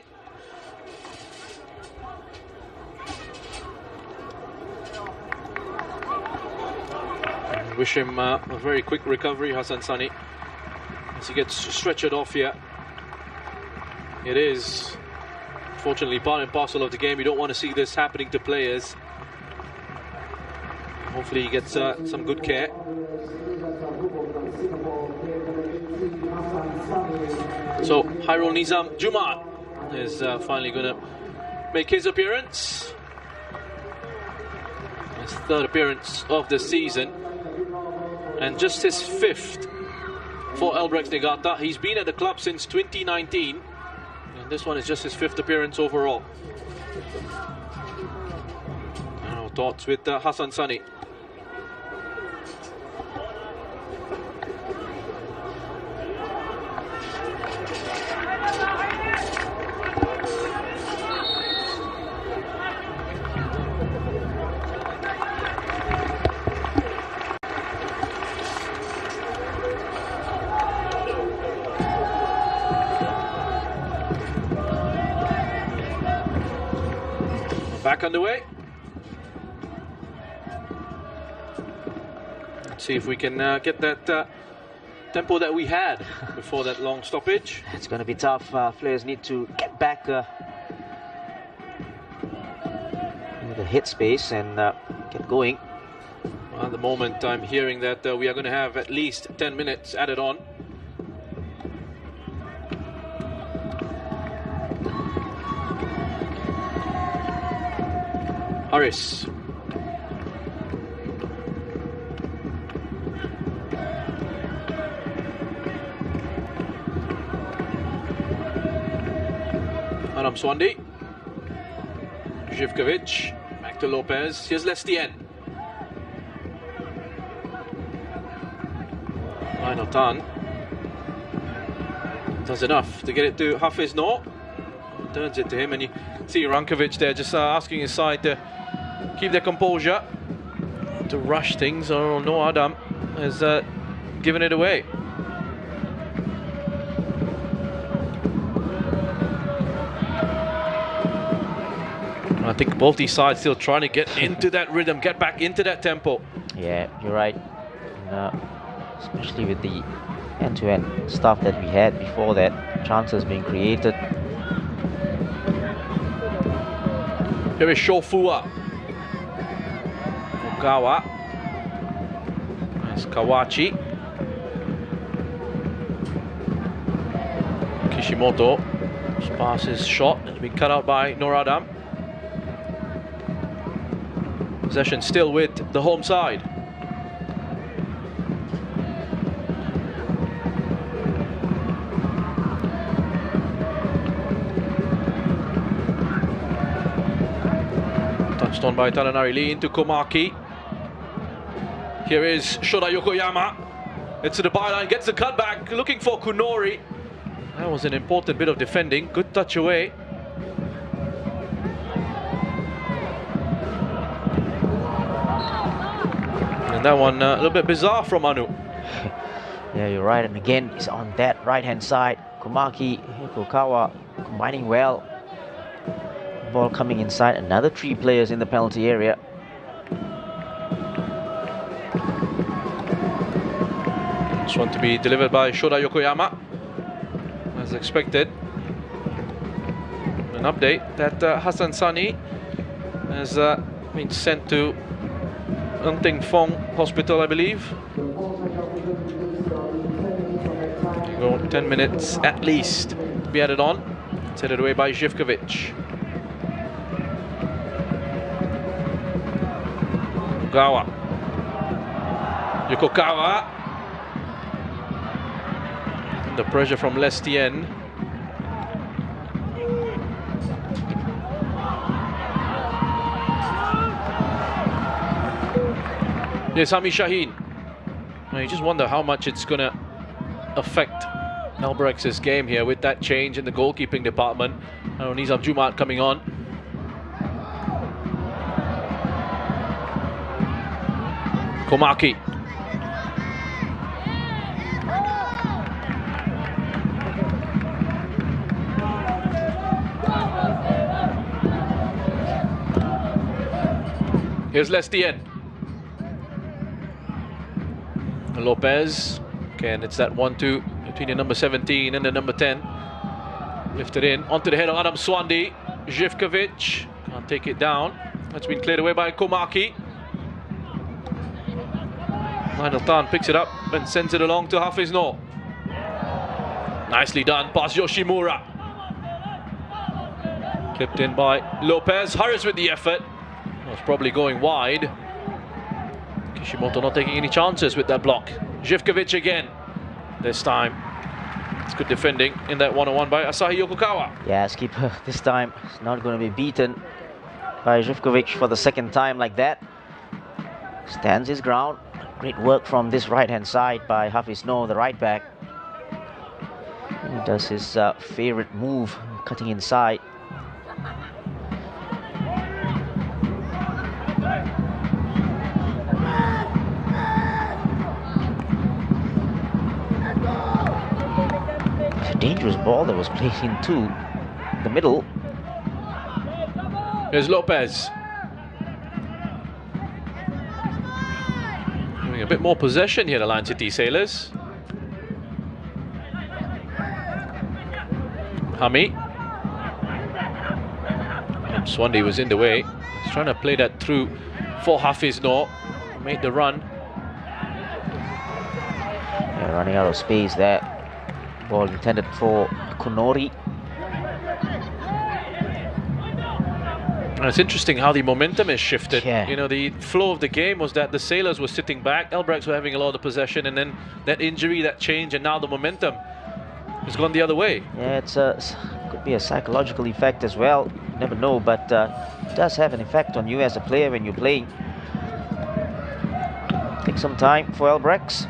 And wish him a very quick recovery, Hassan Sani, as he gets stretchered off here. It is, fortunately, part and parcel of the game. You don't want to see this happening to players. Hopefully he gets some good care. So Hairul Nizam Juma is finally going to make his appearance. His 3rd appearance of the season, and just his 5th for Albirex Niigata. He's been at the club since 2019, and this one is just his 5th appearance overall. Our thoughts with Hassan Sani. underway. Let's see if we can get that tempo that we had before that long stoppage. It's going to be tough. Players need to get back into the hit space and get going. Well, at the moment, I'm hearing that we are going to have at least 10 minutes added on. Harris. Adam Swandi. Živković. Back to Lopez. Here's Lestien. Lionel Tan does enough to get it to Hafiz Noor. Turns it to him, and you see Rankovic there just asking his side to keep their composure, to rush things. Oh no, Adam has given it away. I think both these sides still trying to get into that rhythm, get back into that tempo. Yeah, you're right. And, especially with the end-to-end stuff that we had before that, chances being created. Here is Shofua. Ogawa. There's Kawachi. Kishimoto. His pass is shot. It's been cut out by Noor Adam. Possession still with the home side. Touched on by Taranari Lee into Komaki. Here is Shoda Yokoyama. It's to the byline, gets the cutback, looking for Kunori. That was an important bit of defending. Good touch away. And that one a little bit bizarre from Anu. Yeah, you're right. And again, it's on that right-hand side. Komaki, Hikokawa combining well. Ball coming inside. Another 3 players in the penalty area. This one to be delivered by Shoda Yokoyama, as expected. An update that Hassan Sani has been sent to Ng Teng Fong Hospital, I believe. Go 10 minutes at least to be added on. It's headed away by Živković. Ogawa. Yokokawa. The pressure from Lestien. Here's Hami Shaheen. Now you just wonder how much it's going to affect Albirex game here with that change in the goalkeeping department. Nizam Jumaat coming on. Komaki. Here's Lestien. Lopez. Again, it's that 1-2 between the number 17 and the number 10. Lifted in onto the head of Adam Swandi. Živković can't take it down. That's been cleared away by Komaki. Lionel Tan picks it up and sends it along to Hafiz Noor. Nicely done past Yoshimura. Clipped in by Lopez. Harris with the effort. Was probably going wide. Kishimoto not taking any chances with that block. Živković again. This time it's good defending in that one-on-one by Asahi Yokokawa. Yeah, skipper this time is not going to be beaten by Živković for the second time like that. Stands his ground. Great work from this right-hand side by Hafiz Noor, the right back. He does his favorite move, cutting inside. It's a dangerous ball that was played into the middle. Here's Lopez. Having a bit more possession here, the Lion City Sailors. Hami. Swandi was in the way. He's trying to play that through for Hafiz Noor. Made the run. Yeah, running out of space there. Ball intended for Kunori. And it's interesting how the momentum has shifted. Yeah. You know, the flow of the game was that the Sailors were sitting back, Albirex were having a lot of possession, and then that injury, that change, and now the momentum has gone the other way. Yeah, could be a psychological effect as well. You never know, but it does have an effect on you as a player when you're playing. Take some time for Albirex.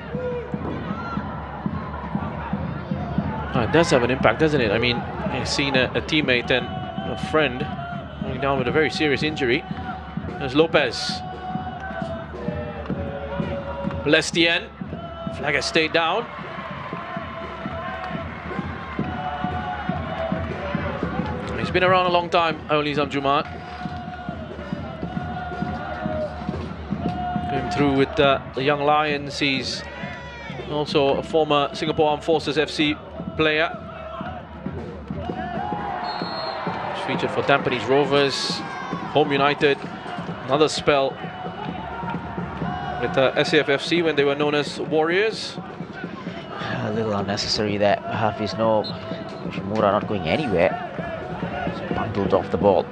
Oh, it does have an impact, doesn't it? I mean, I've seen a teammate and a friend going down with a very serious injury. There's Lopez. Lestien. Flag has stayed down. He's been around a long time, Aoli Zamjumat. Going through with the Young Lions. He's also a former Singapore Armed Forces FC player. He's featured for Tampines Rovers, Home United, another spell with SAFFC when they were known as Warriors. A little unnecessary that Hafiz Noor, Shimura not going anywhere. Bundled off the ball.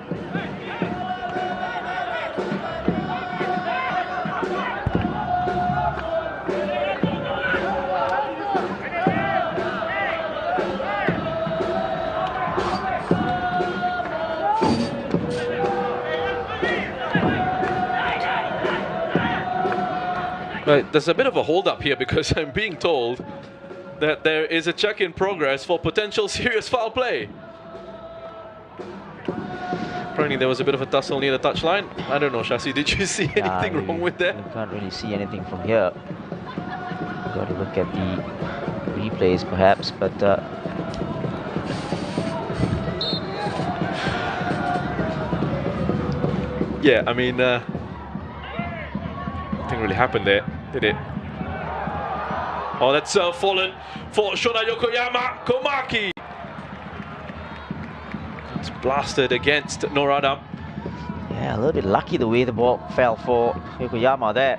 Right, there's a bit of a hold up here because I'm being told that there is a check in progress for potential serious foul play. Apparently there was a bit of a tussle near the touchline. I don't know, Shasi, did you see anything wrong with that? You can't really see anything from here. You've got to look at the replays perhaps, but yeah, I mean, nothing really happened there, did it? Oh, that's fallen for Shona Yokoyama Komaki. It's blasted against Noradam. yeah, a little bit lucky the way the ball fell for Yokoyama there.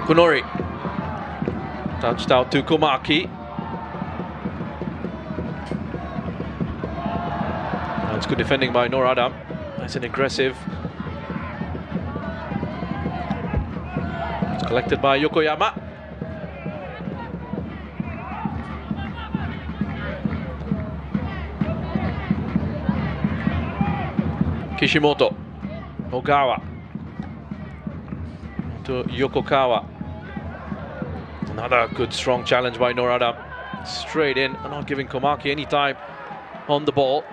Kunori. Touched out to Komaki. That's good defending by Noradam. Nice and aggressive. It's collected by Yokoyama. Kishimoto. Ogawa. To Yokokawa. Another good strong challenge by Noradam. Straight in, and not giving Komaki any time on the ball.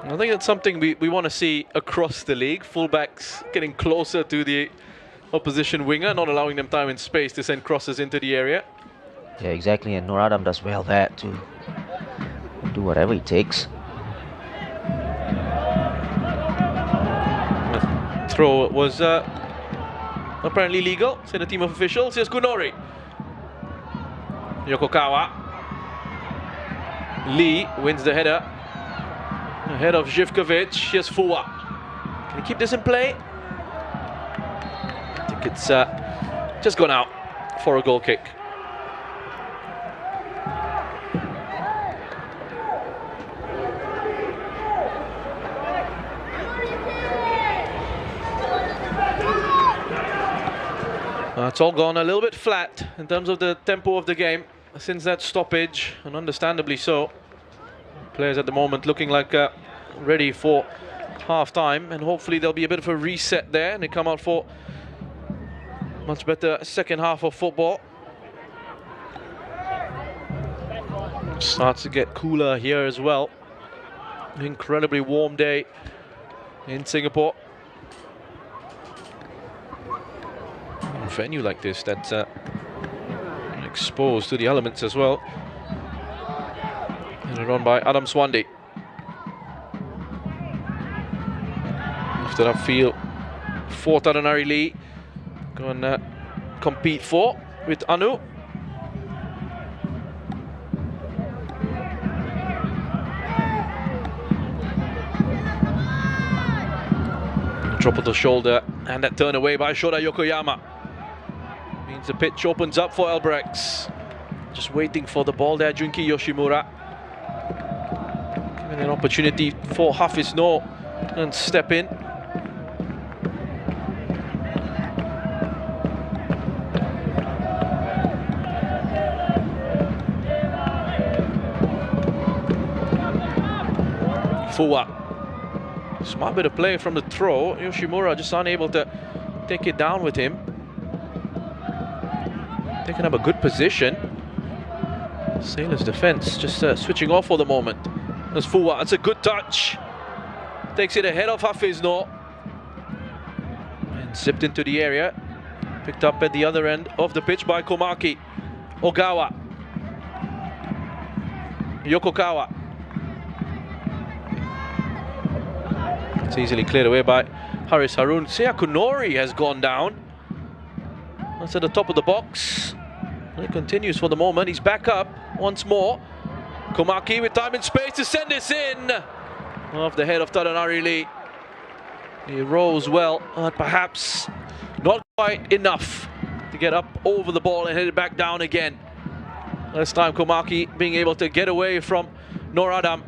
I think that's something we want to see across the league. Fullbacks getting closer to the opposition winger, not allowing them time and space to send crosses into the area. Yeah, exactly, and Noradam does well there to do whatever it takes. The throw was apparently legal, said a team of officials. Here's Kunori. Yokokawa. Lee wins the header. Ahead of Zhivkovic. Here's Fuwa. Can he keep this in play? I think it's just gone out for a goal kick. It's all gone a little bit flat in terms of the tempo of the game since that stoppage, and understandably so. Players at the moment looking like ready for half-time, and hopefully there'll be a bit of a reset there and they come out for much better second half of football. Starts to get cooler here as well. Incredibly warm day in Singapore. A venue like this, that's exposed to the elements as well. And run by Adam Swande. Lifted upfield for Taranari Lee. Go and compete for with Anu. Drop of the shoulder and that turn away by Shoda Yokoyama. Means the pitch opens up for Albirex. Just waiting for the ball there, Junki Yoshimura. Giving an opportunity for Hafiz Noor and step in. Fuwa. Smart bit of play from the throw. Yoshimura just unable to take it down with him. Taking up a good position. Sailors' defense just switching off for the moment. There's Fuwa. It's a good touch. Takes it ahead of Hafiz Noor. And zipped into the area. Picked up at the other end of the pitch by Komaki. Ogawa. Yokokawa. It's easily cleared away by Haris Harun. Seakunori has gone down. That's at the top of the box. And it continues for the moment. He's back up once more. Komaki with time and space to send this in. Off the head of Taranari Lee. He rose well, but perhaps not quite enough to get up over the ball and hit it back down again. This time Komaki being able to get away from Noor Adam.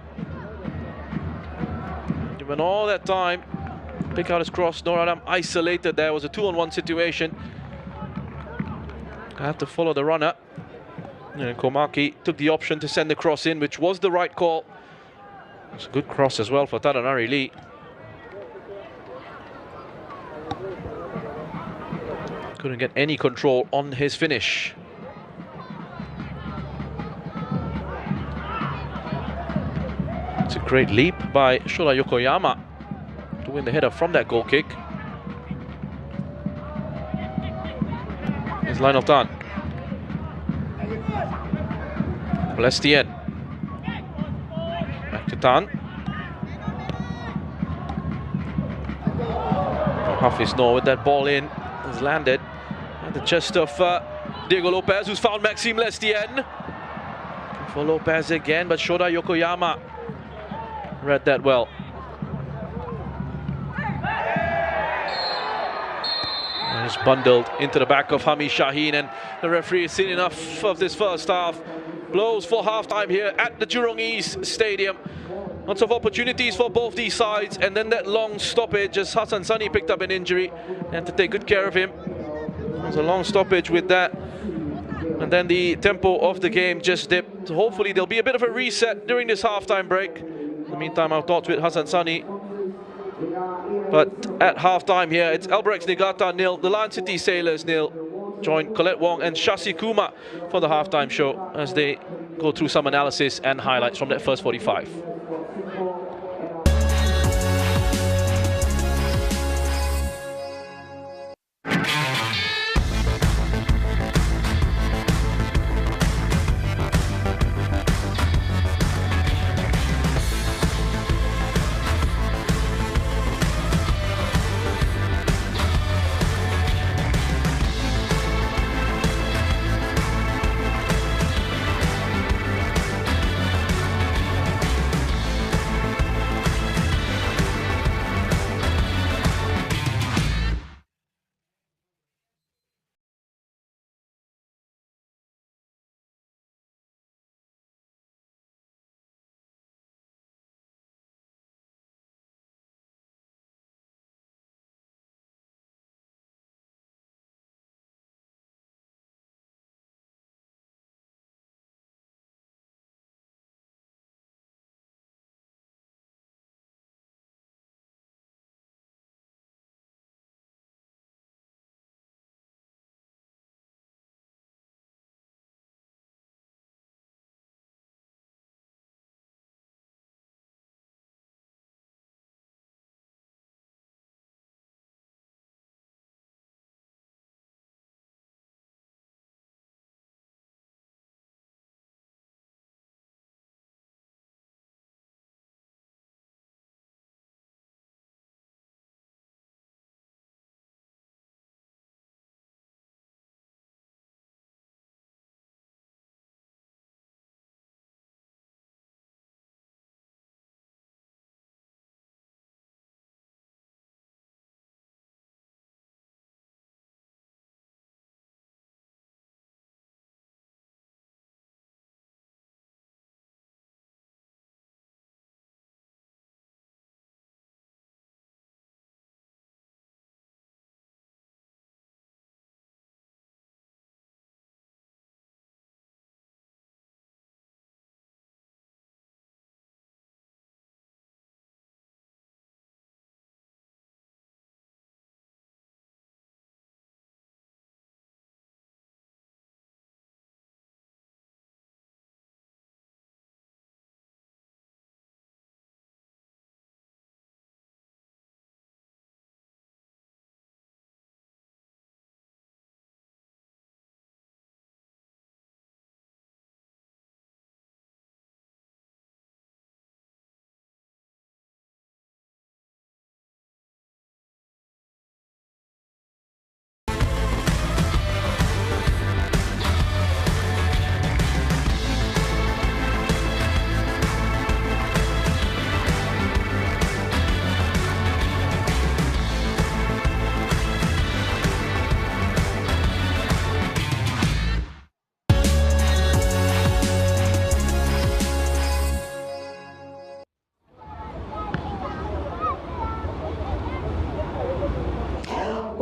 Given all that time, pick out his cross. Noor Adam isolated there. Was a 2-on-1 situation. I have to follow the runner. And Komaki took the option to send the cross in, which was the right call. It's a good cross as well for Taranari Lee. Couldn't get any control on his finish. It's a great leap by Shoda Yokoyama to win the header from that goal kick. Here's Lionel Tan. Lestien. Back to Tan. Hafiz Noor with that ball in. Has landed at the chest of Diego Lopez, who's found Maxime Lestien. For Lopez again, but Shoda Yokoyama read that well. And it's bundled into the back of Hami Shaheen, and the referee has seen enough of this first half. Blows for half-time here at the Jurong East Stadium. Lots of opportunities for both these sides, and then that long stoppage as Hassan Sani picked up an injury and to take good care of him. There's a long stoppage with that, and then the tempo of the game just dipped. So hopefully there'll be a bit of a reset during this half-time break. In the meantime, I'll talk with Hassan Sani. But at half-time here, it's Albirex Niigata 0, the Lion City Sailors 0. Join Colette Wong and Shashi Kuma for the half-time show as they go through some analysis and highlights from that first 45.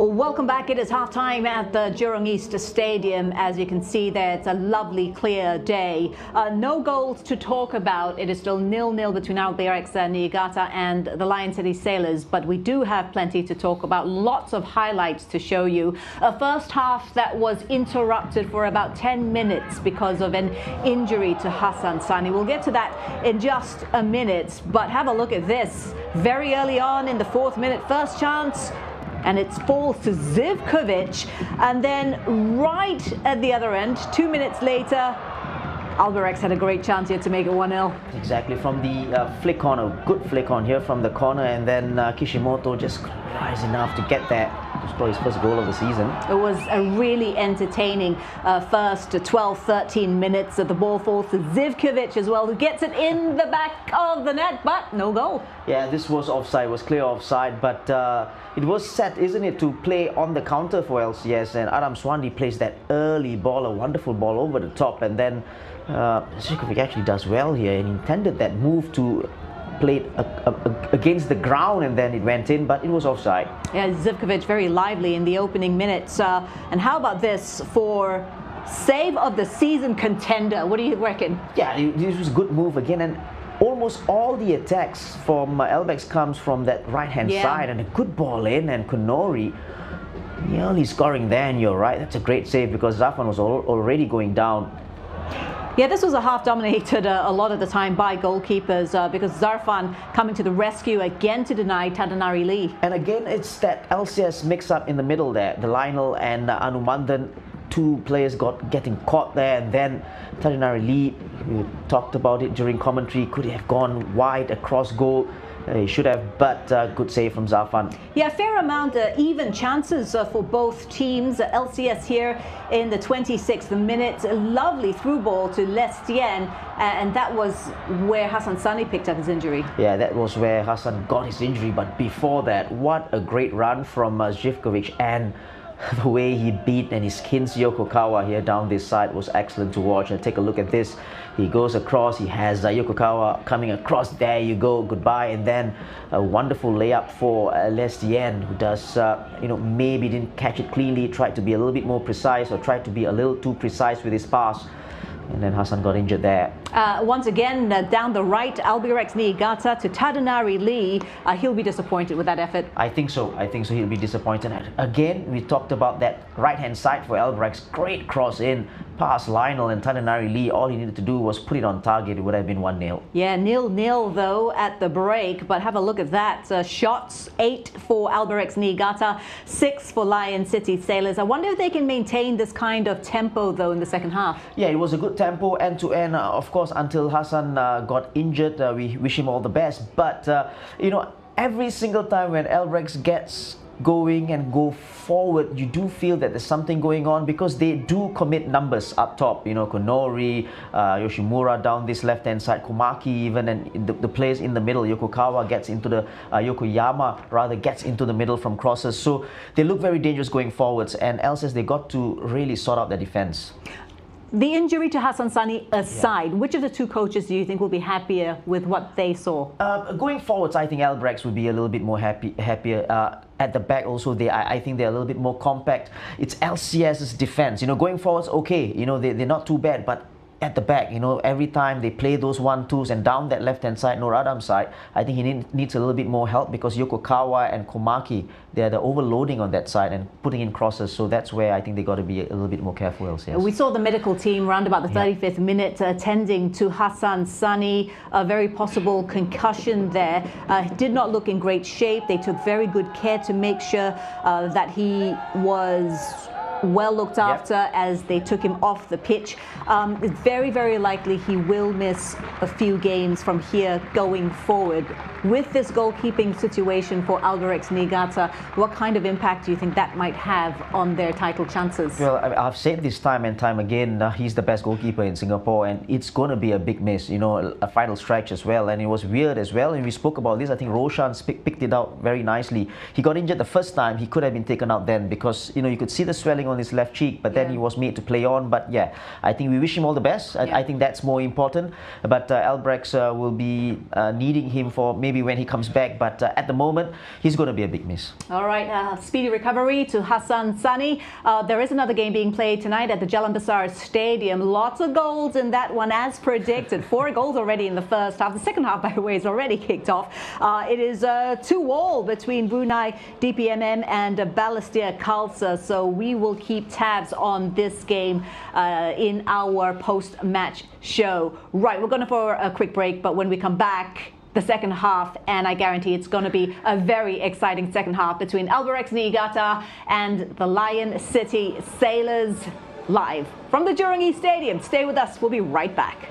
Welcome back. It is halftime at the Jurong East Stadium. As you can see there, it's a lovely, clear day. No goals to talk about. It is still 0-0 between Albirex Niigata and the Lion City Sailors, but we do have plenty to talk about. Lots of highlights to show you. A first half that was interrupted for about 10 minutes because of an injury to Hassan Sani. We'll get to that in just a minute, but have a look at this. Very early on in the 4th minute, first chance, and it falls to Zivkovic, and then right at the other end, 2 minutes later, Albirex had a great chance here to make it 1-0. Exactly, from the flick on, a good flick on here from the corner, and then Kishimoto just rise enough to get that to score his first goal of the season. It was a really entertaining first 12-13 minutes. The ball falls to Zivkovic as well, who gets it in the back of the net, but no goal. Yeah, this was offside, was clear offside, but it was set, isn't it, to play on the counter for LCS, and Adam Swandi plays that early ball, a wonderful ball over the top, and then Zivkovic actually does well here and intended that move to play it against the ground, and then it went in, but it was offside. Yeah, Zivkovic very lively in the opening minutes. And how about this for save of the season contender? What do you reckon? Yeah, this was a good move again, and almost all the attacks from Albirex comes from that right-hand side, and a good ball in, and Konori nearly scoring there, and you're right, that's a great save because Zafan was already going down. Yeah, this was a half dominated a lot of the time by goalkeepers because Zarfan coming to the rescue again to deny Tadanari Lee. And again, it's that LCS mix-up in the middle there. The Lionel and Anumandan, two players getting caught there, and then Tadanari Lee, we talked about it during commentary, could have gone wide across goal. He should have, but good save from Zarfan. Yeah, fair amount even chances for both teams. LCS here in the 26th minute. A lovely through ball to Lestien, and that was where Hassan Sani picked up his injury. Yeah, that was where Hassan got his injury, but before that, what a great run from Zivkovic, and the way he beat and he skins Yokokawa here down this side was excellent to watch. And take a look at this. He goes across, he has Yokokawa coming across, there you go, goodbye, and then a wonderful layup for Lestien, who does, maybe didn't catch it cleanly, tried to be a little bit more precise, or tried to be a little too precise with his pass. And then Hassan got injured there. Once again, down the right, Albirex Niigata to Tadanari Lee. He'll be disappointed with that effort. I think so. He'll be disappointed. Again, we talked about that right-hand side for Albirex. Great cross in, past Lionel and Tadanari Lee. All he needed to do was put it on target. It would have been 1-0. Yeah, 0-0 though at the break. But have a look at that. Shots, 8 for Albirex Niigata, 6 for Lion City Sailors. I wonder if they can maintain this kind of tempo though in the second half. Yeah, it was a good tempo end to end, of course, until Hassan got injured. We wish him all the best, but every single time when Albirex gets going and go forward, you do feel that there's something going on because they do commit numbers up top. Konori, Yoshimura down this left-hand side, Komaki even, and the players in the middle. Yokokawa gets into the Yokoyama rather gets into the middle from crosses. So they look very dangerous going forwards, and LCS, they got to really sort out their defense. The injury to Hassan Sani aside, which of the two coaches do you think will be happier with what they saw? Going forwards, I think Albirex would be a little bit more happier. At the back also, I think they're a little bit more compact. It's LCS's defense. Going forwards, okay, they're not too bad, but at the back, every time they play those 1-2s and down that left-hand side, Nur Adam's side, I think he needs a little bit more help because Yokokawa and Komaki, they're overloading on that side and putting in crosses. So that's where I think they got to be a little bit more careful. LCS. We saw the medical team round about the 35th minute attending to Hassan Sani, a very possible concussion there. He did not look in great shape. They took very good care to make sure that he was well looked after as they took him off the pitch. It's very, very likely he will miss a few games from here going forward. With this goalkeeping situation for Albirex Niigata, what kind of impact do you think that might have on their title chances? Well, I've said this time and time again, he's the best goalkeeper in Singapore, and it's going to be a big miss, a final stretch as well. And it was weird as well, and we spoke about this. I think Roshan picked it out very nicely. He got injured the first time. He could have been taken out then because, you could see the swelling on his left cheek, but then he was made to play on. But yeah, I think we wish him all the best. I think that's more important. But Albirex will be needing him for maybe when he comes back. But at the moment, he's going to be a big miss. All right, speedy recovery to Hassan Sani. There is another game being played tonight at the Jalan Besar Stadium. Lots of goals in that one, as predicted. 4 goals already in the first half. The second half, by the way, is already kicked off. It is 2-2 between Brunei DPMM and Balestier Khalsa. So we will keep tabs on this game in our post-match show. Right, we're going for a quick break, but when we come back, the second half, and I guarantee it's going to be a very exciting second half between Albirex Niigata and the Lion City Sailors, live from the Jurong East Stadium. Stay with us. We'll be right back.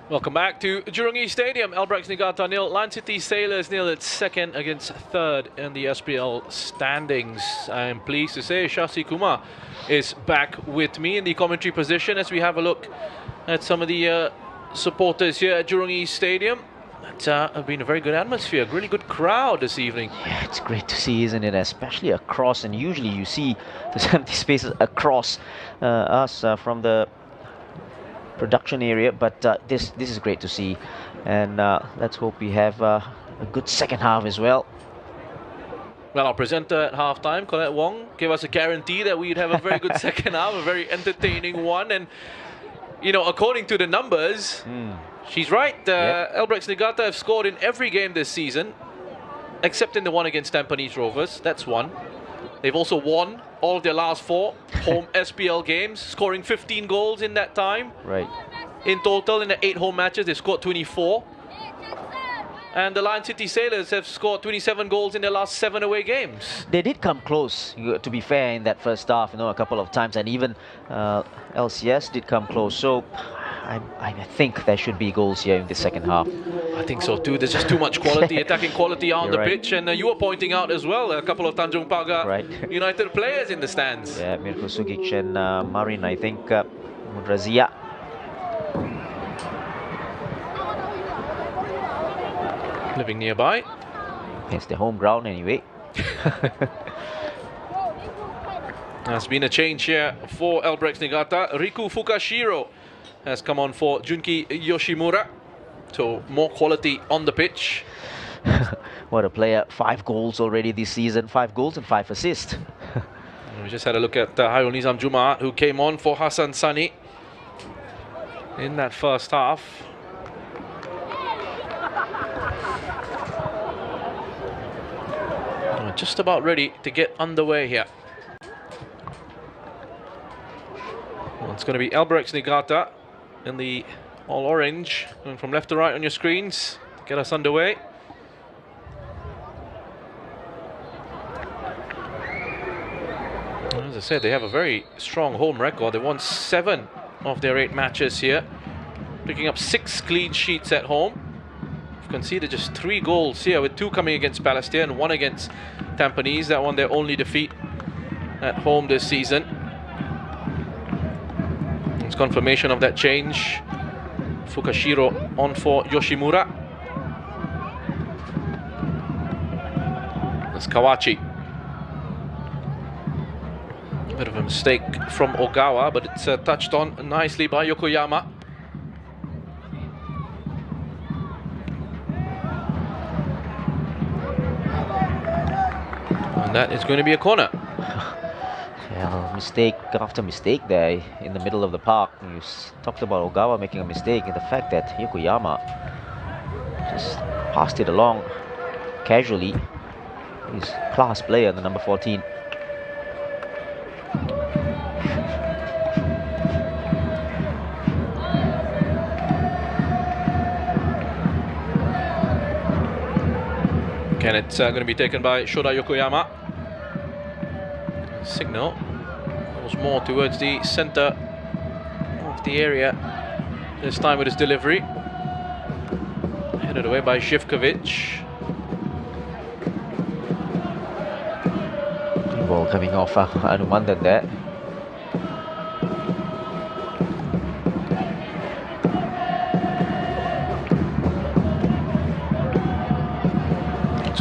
Welcome back to Jurong East Stadium. Albirex Niigata 0, Lion City Sailors 0. It's second against third in the SPL standings. I'm pleased to say Shashi Kumar is back with me in the commentary position as we have a look at some of the supporters here at Jurong East Stadium. It's been a very good atmosphere, really good crowd this evening. Yeah, it's great to see, isn't it? Especially across, and usually you see the empty spaces across us from the production area, but this is great to see, and let's hope we have a good second half as well. Well, our presenter at halftime, Colette Wong, gave us a guarantee that we'd have a very good second half, a very entertaining one, and you know, according to the numbers, she's right. Albirex Niigata have scored in every game this season, except in the one against Tampines Rovers. That's one. They've also won all of their last 4 home SPL games, scoring 15 goals in that time. Right. In total, in the 8 home matches, they've scored 24. And the Lion City Sailors have scored 27 goals in their last 7 away games. They did come close, to be fair, in that first half, you know, a couple of times, and even LCS did come close. So I think there should be goals here in the second half. I think so too. There's just too much quality, attacking quality on the pitch, and you were pointing out as well a couple of Tanjung Pagar United players in the stands. Yeah, Mirko Sugic and Marin, I think, Mudrazia. Living nearby. It's the home ground anyway. There's been a change here for Albirex Niigata. Riku Fukashiro has come on for Junki Yoshimura. So more quality on the pitch. What a player. 5 goals already this season. 5 goals and 5 assists. We just had a look at Hairul Nizam Jumaat, who came on for Hassan Sani in that first half. We're just about ready to get underway here. Well, it's going to be Albirex Niigata in the all orange, going from left to right on your screens. Get us underway. As I said, they have a very strong home record. They won 7 of their 8 matches here, picking up 6 clean sheets at home. They've conceded just 3 goals here, with 2 coming against Balestier and 1 against Tampines. That one their only defeat at home this season. It's confirmation of that change. Fukashiro on for Yoshimura. That's Kawachi. Bit of a mistake from Ogawa, but it's touched on nicely by Yokoyama. And that is going to be a corner. Yeah, mistake after mistake there in the middle of the park. You talked about Ogawa making a mistake, and the fact that Yokoyama just passed it along casually. He's a class player, the number 14. And it's going to be taken by Shoda Yokoyama. Signal goes more towards the center of the area, this time with his delivery. Headed away by Zhivkovic. Ball coming off Anumandan there.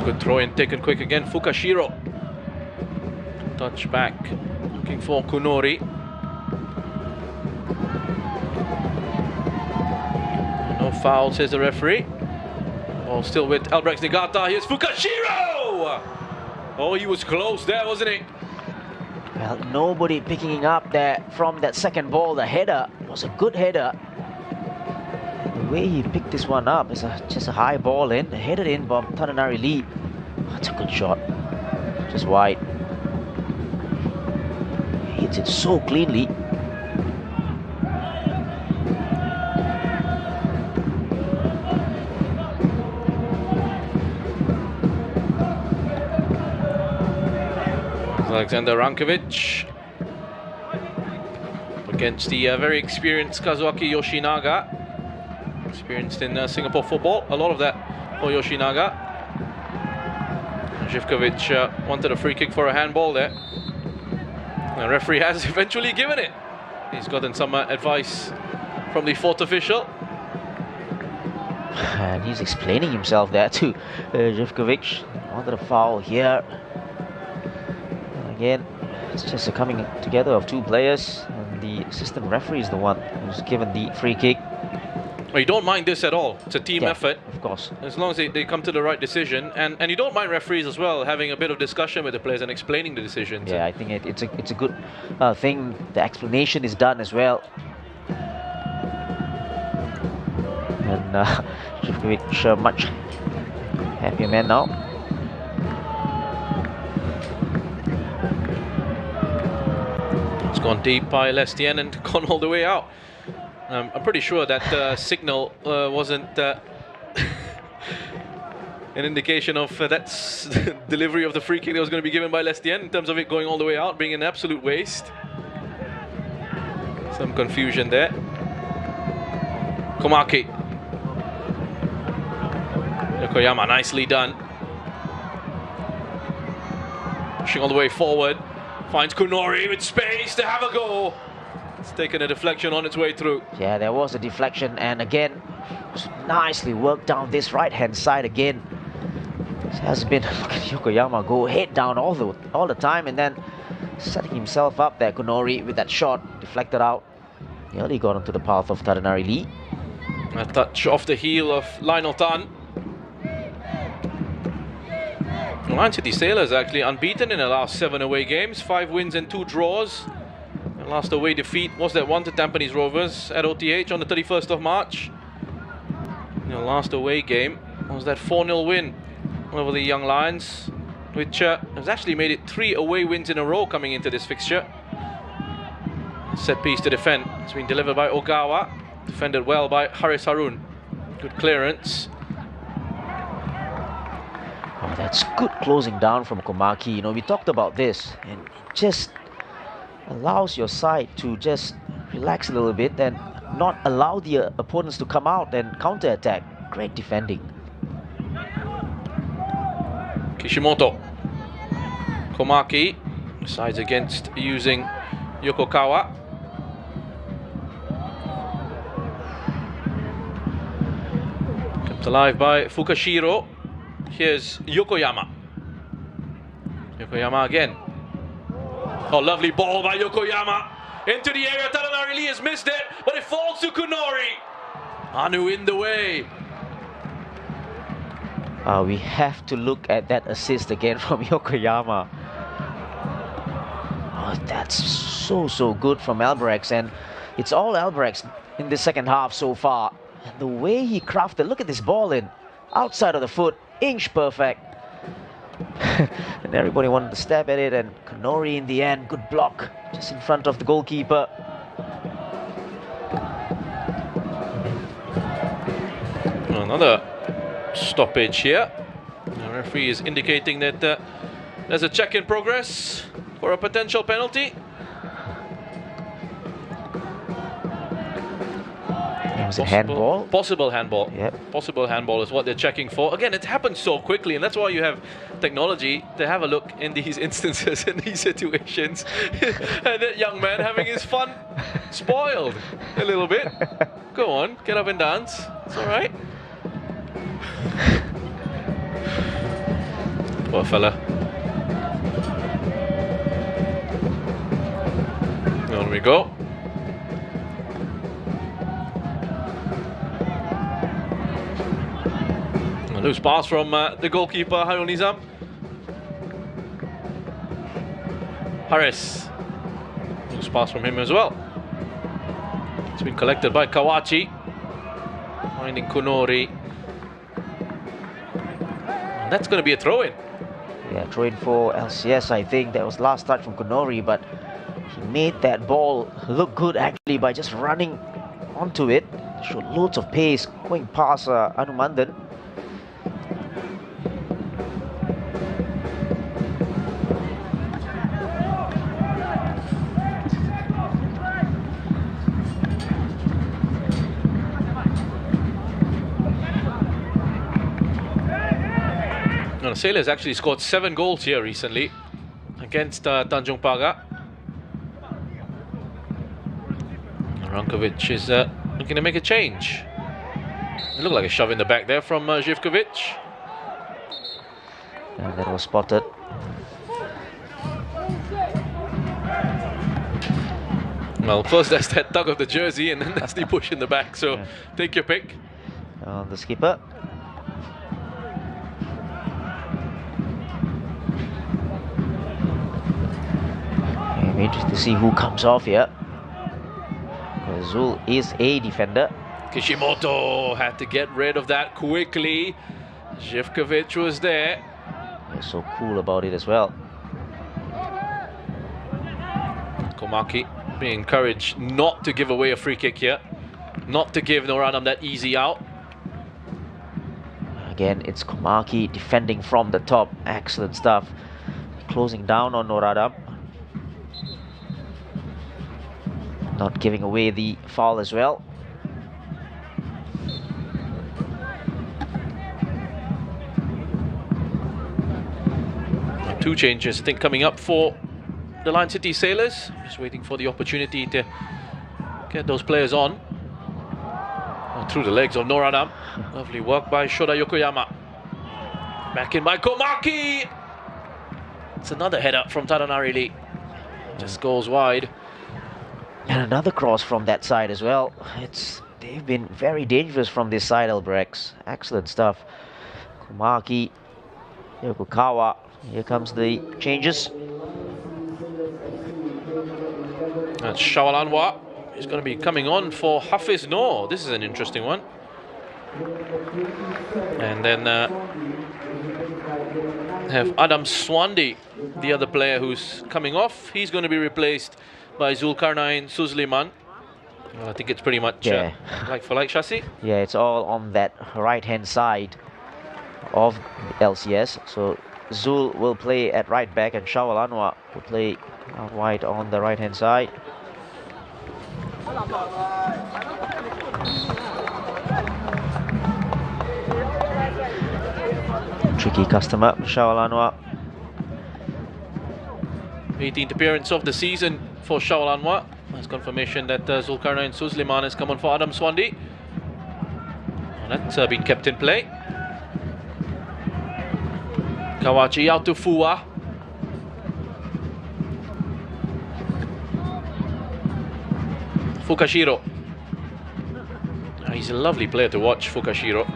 Good throw in, taken quick again. Fukashiro. Touch back, looking for Kunori. No foul, says the referee. Ball still with Albirex Niigata. Here's Fukashiro! Oh, he was close there, wasn't he? Well, nobody picking up that from that second ball. The header was a good header. The way he picked this one up is just a high ball in, headed in by Tananari Lee. That's a good shot, just wide. He hits it so cleanly. Alexander Rankovic against the very experienced Kazuaki Yoshinaga. Experienced in Singapore football, a lot of that for Yoshinaga. Zhivkovic wanted a free kick for a handball there. The referee has eventually given it. He's gotten some advice from the 4th official. And he's explaining himself there to Zhivkovic. Wanted a foul here. And again, it's just a coming together of 2 players, and the assistant referee is the one who's given the free kick. Well, you don't mind this at all. It's a team effort. Of course. As long as they come to the right decision. And you don't mind referees as well having a bit of discussion with the players and explaining the decisions. Yeah, I think it's a good thing. The explanation is done as well. And Zhivkovic, much happier man now. It's gone deep by Lestien and gone all the way out. I'm pretty sure that signal wasn't an indication of that delivery of the free kick that was going to be given by Lestien, in terms of it going all the way out, being an absolute waste. Some confusion there. Komaki. Yokoyama, nicely done. Pushing all the way forward. Finds Kunori with space to have a go. It's taken a deflection on its way through. Yeah, there was a deflection, and again, nicely worked down this right-hand side again. It has been, look at Yokoyama go head down all the time, and then setting himself up there. Kunori with that shot, deflected out. Nearly got onto the path of Tadanari Lee. A touch off the heel of Lionel Tan. Lion City Sailors actually unbeaten in the last 7 away games, 5 wins and 2 draws. Their last away defeat was that one to Tampines Rovers at OTH on the 31st of March. Their last away game was that 4-0 win over the Young Lions, which has actually made it 3 away wins in a row coming into this fixture. Set piece to defend. It's been delivered by Ogawa, defended well by Haris Harun. Good clearance. Oh, that's good closing down from Komaki. You know, we talked about this, and it just allows your side to just relax a little bit and not allow the opponents to come out and counter-attack. Great defending. Kishimoto. Komaki decides against using Yokokawa. Kept alive by Fukashiro. Here's Yokoyama. Yokoyama again. Oh, lovely ball by Yokoyama. Into the area. Tadanari Lee has missed it, but it falls to Kunori. Anu in the way. We have to look at that assist again from Yokoyama. Oh, that's so good from Albirex, and it's all Albirex in the second half so far. And the way he crafted, look at this ball in, outside of the foot, inch perfect. And everybody wanted to stab at it, and Kunori in the end, good block, just in front of the goalkeeper. Another stoppage here. The referee is indicating that there's a check in progress for a potential penalty. Was it handball? Possible handball. Yep. Possible handball is what they're checking for. Again, it happens so quickly, and that's why you have technology to have a look in these instances, in these situations. And that young man having his fun spoiled a little bit. Go on, get up and dance. It's all right. Poor fella. On we go. A loose pass from the goalkeeper, Hairul Nizam. Harris. Loose pass from him as well. It's been collected by Kawachi. Finding Kunori. And that's going to be a throw-in. Yeah, throw-in for LCS, I think. That was last touch from Kunori, but he made that ball look good actually by just running onto it. Showed loads of pace going past Anumandan. The Sailors actually scored 7 goals here recently against Tanjung Pagar. Rankovic is looking to make a change. It looked like a shove in the back there from Živkovic. And that was spotted. Well, first there's that tug of the jersey, and then that's the push in the back. So yeah. Take your pick. The skipper. I'm interested to see who comes off here. Zul is a defender. Kishimoto had to get rid of that quickly. Živkovic was there. They're so cool about it as well. Komaki being encouraged not to give away a free kick here. Not to give Noradam that easy out. Again, it's Komaki defending from the top. Excellent stuff. Closing down on Noradam. Not giving away the foul as well. 2 changes, I think, coming up for the Lion City Sailors. Just waiting for the opportunity to get those players on. Through the legs of Noradam. Lovely work by Shoda Yokoyama. Back in by Komaki. It's another header from Tadanari Lee. Just goes wide. And another cross from that side as well. They've been very dangerous from this side, Albirex. Excellent stuff. Komaki, Yokokawa. Here comes the changes. That's Shawalanwa. He's going to be coming on for Hafiz Noor. This is an interesting one. And then have Adam Swandi, the other player who's coming off. He's going to be replaced by Zulkarnain Suzliman. Well, I think it's pretty much like for like, Shasi. Yeah, it's all on that right-hand side of LCS. So Zul will play at right back and Shawalanwa will play out wide on the right-hand side. Tricky customer, Shawalanwa. 18th appearance of the season for Shawalanwa. There's confirmation that Zulkarnain Suzliman has come on for Adam Swandi. Well, that's been kept in play. Kawachi out to Fuwa. Fukashiro. He's a lovely player to watch, Fukashiro.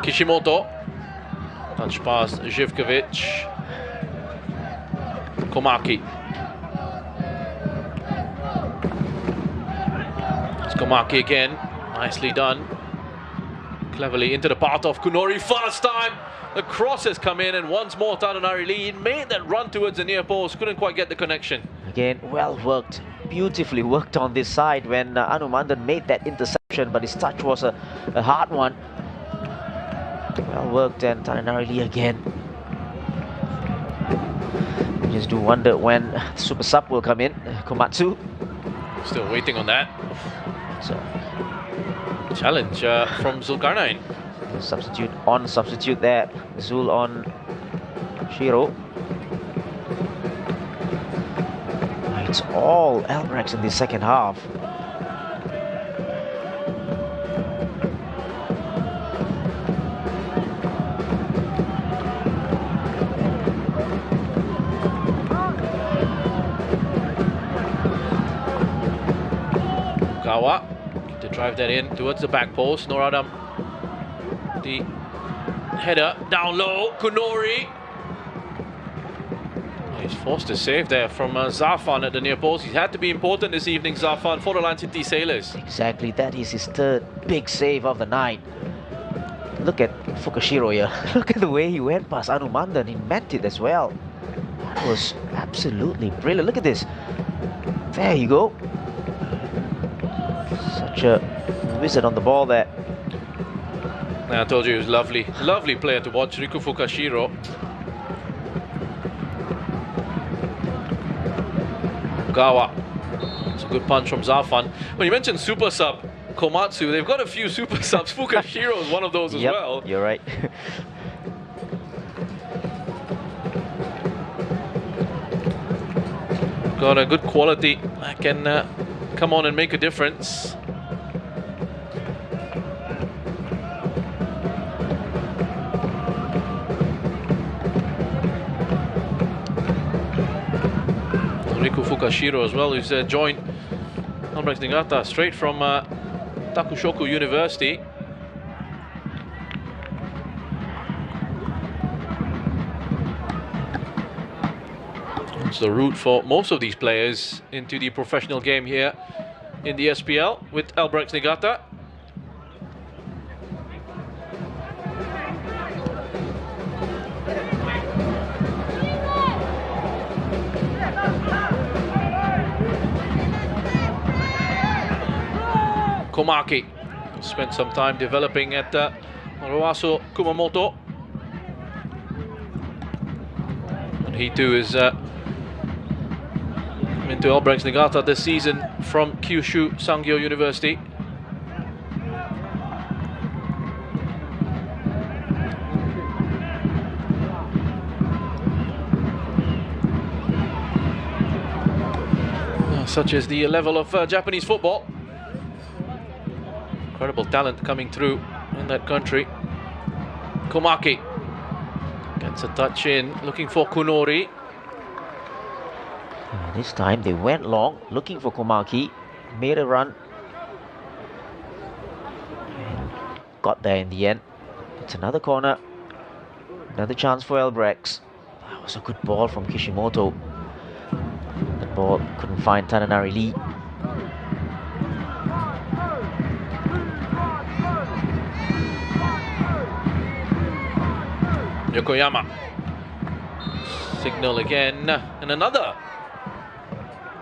Kishimoto. Touch past Zhivkovic. Komaki. It's Komaki again. Nicely done. Cleverly into the path of Kunori. First time the cross has come in, and once more Tadanari Lee made that run towards the near post. Couldn't quite get the connection. Again, well worked. Beautifully worked on this side when Anumandan made that interception, but his touch was a hard one. Well worked, and Tadanari Lee again. You just do wonder when Super Sub will come in. Komatsu. Still waiting on that. So challenge from Zulkarnain. Substitute there. Zul on Shiro. It's all Albirex in the second half. Kawa to drive that in towards the back post. Noradam, the header down low. Kunori. He's forced to save there from Zafan at the near post. He's had to be important this evening, Zafan, for the Lion City Sailors. Exactly, that is his third big save of the night. Look at Fukashiro here. Look at the way he went past Anumandan. He meant it as well. That was absolutely brilliant. Look at this. There you go. Such a wizard on the ball there. I told you he was lovely. Lovely player to watch, Riku Fukashiro. Gawa. It's a good punch from Zafan. When you mentioned super sub, Komatsu, they've got a few super subs. Fukashiro is one of those as well. You're right. Got a good quality that can come on and make a difference. Riku Fukashiro as well, who's joined Albirex Niigata straight from Takushoku University. It's the route for most of these players into the professional game here in the SPL with Albirex Niigata. Komaki spent some time developing at Roaso Kumamoto. And he too is into Albirex Niigata this season from Kyushu Sangyo University. Such is the level of Japanese football. Incredible talent coming through in that country. Komaki gets a touch in, looking for Kunori. This time they went long, looking for Komaki, made a run, and got there in the end. It's another corner, another chance for Albirex. That was a good ball from Kishimoto. The ball couldn't find Tananari Lee. Yokoyama. Signal again, and another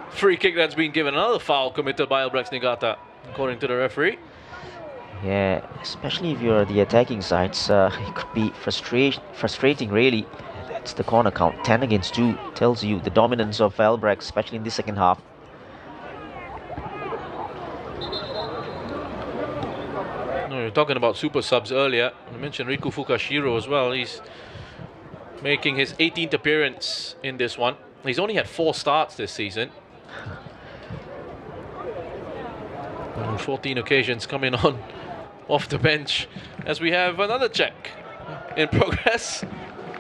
free kick that's been given. Another foul committed by Albirex Niigata, according to the referee. Yeah, especially if you're the attacking sides, it could be frustrating really. That's the corner count, 10 against 2, tells you the dominance of Albirex, especially in the second half. No, we were talking about super subs earlier. I mentioned Riku Fukashiro as well. He's making his 18th appearance in this one. He's only had 4 starts this season. On 14 occasions coming on off the bench, as we have another check in progress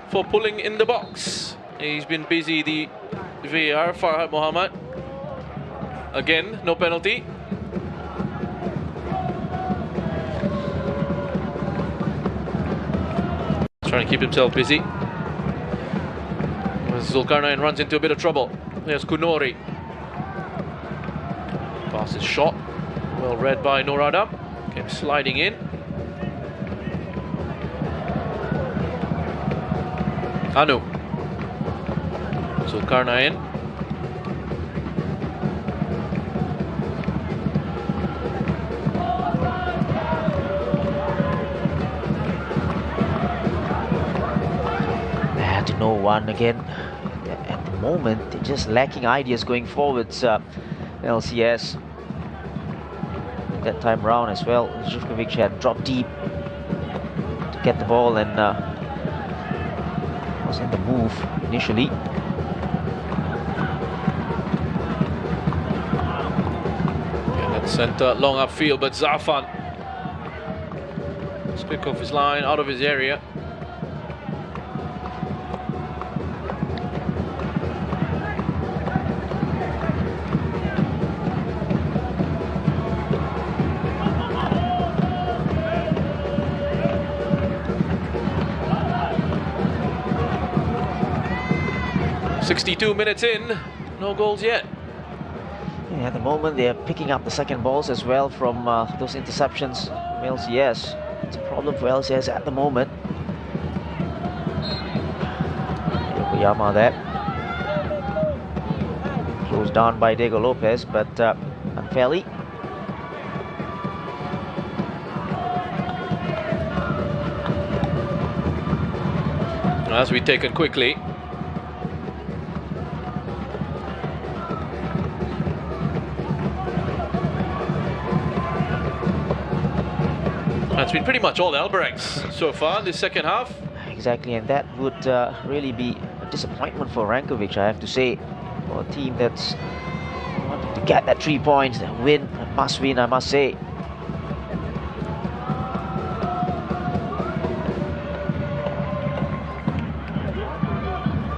for pulling in the box. He's been busy, the VAR, Farhad Mohammed. Again, no penalty. Trying to keep himself busy. Zulkarnain runs into a bit of trouble. There's Kunori. Pass is shot. Well read by Norada. Came sliding in. Anu. Zulkarnain. To no one again. At the moment, they're just lacking ideas going forwards. LCS. That time round as well, Zivkovic had dropped deep to get the ball and was in the move initially. Yeah, that's sent long upfield, but Zafan is quick off his line, out of his area. .62 minutes in, no goals yet. Yeah, at the moment they're picking up the second balls as well from those interceptions from LCS. It's a problem for LCS at the moment. Yokoyama there. Closed down by Diego Lopez, but unfairly. As we taken quickly. It's been pretty much all Albirex so far in this second half. Exactly, and that would really be a disappointment for Rankovic, I have to say. For a team that's wanting to get that 3 points, win, must win, I must say.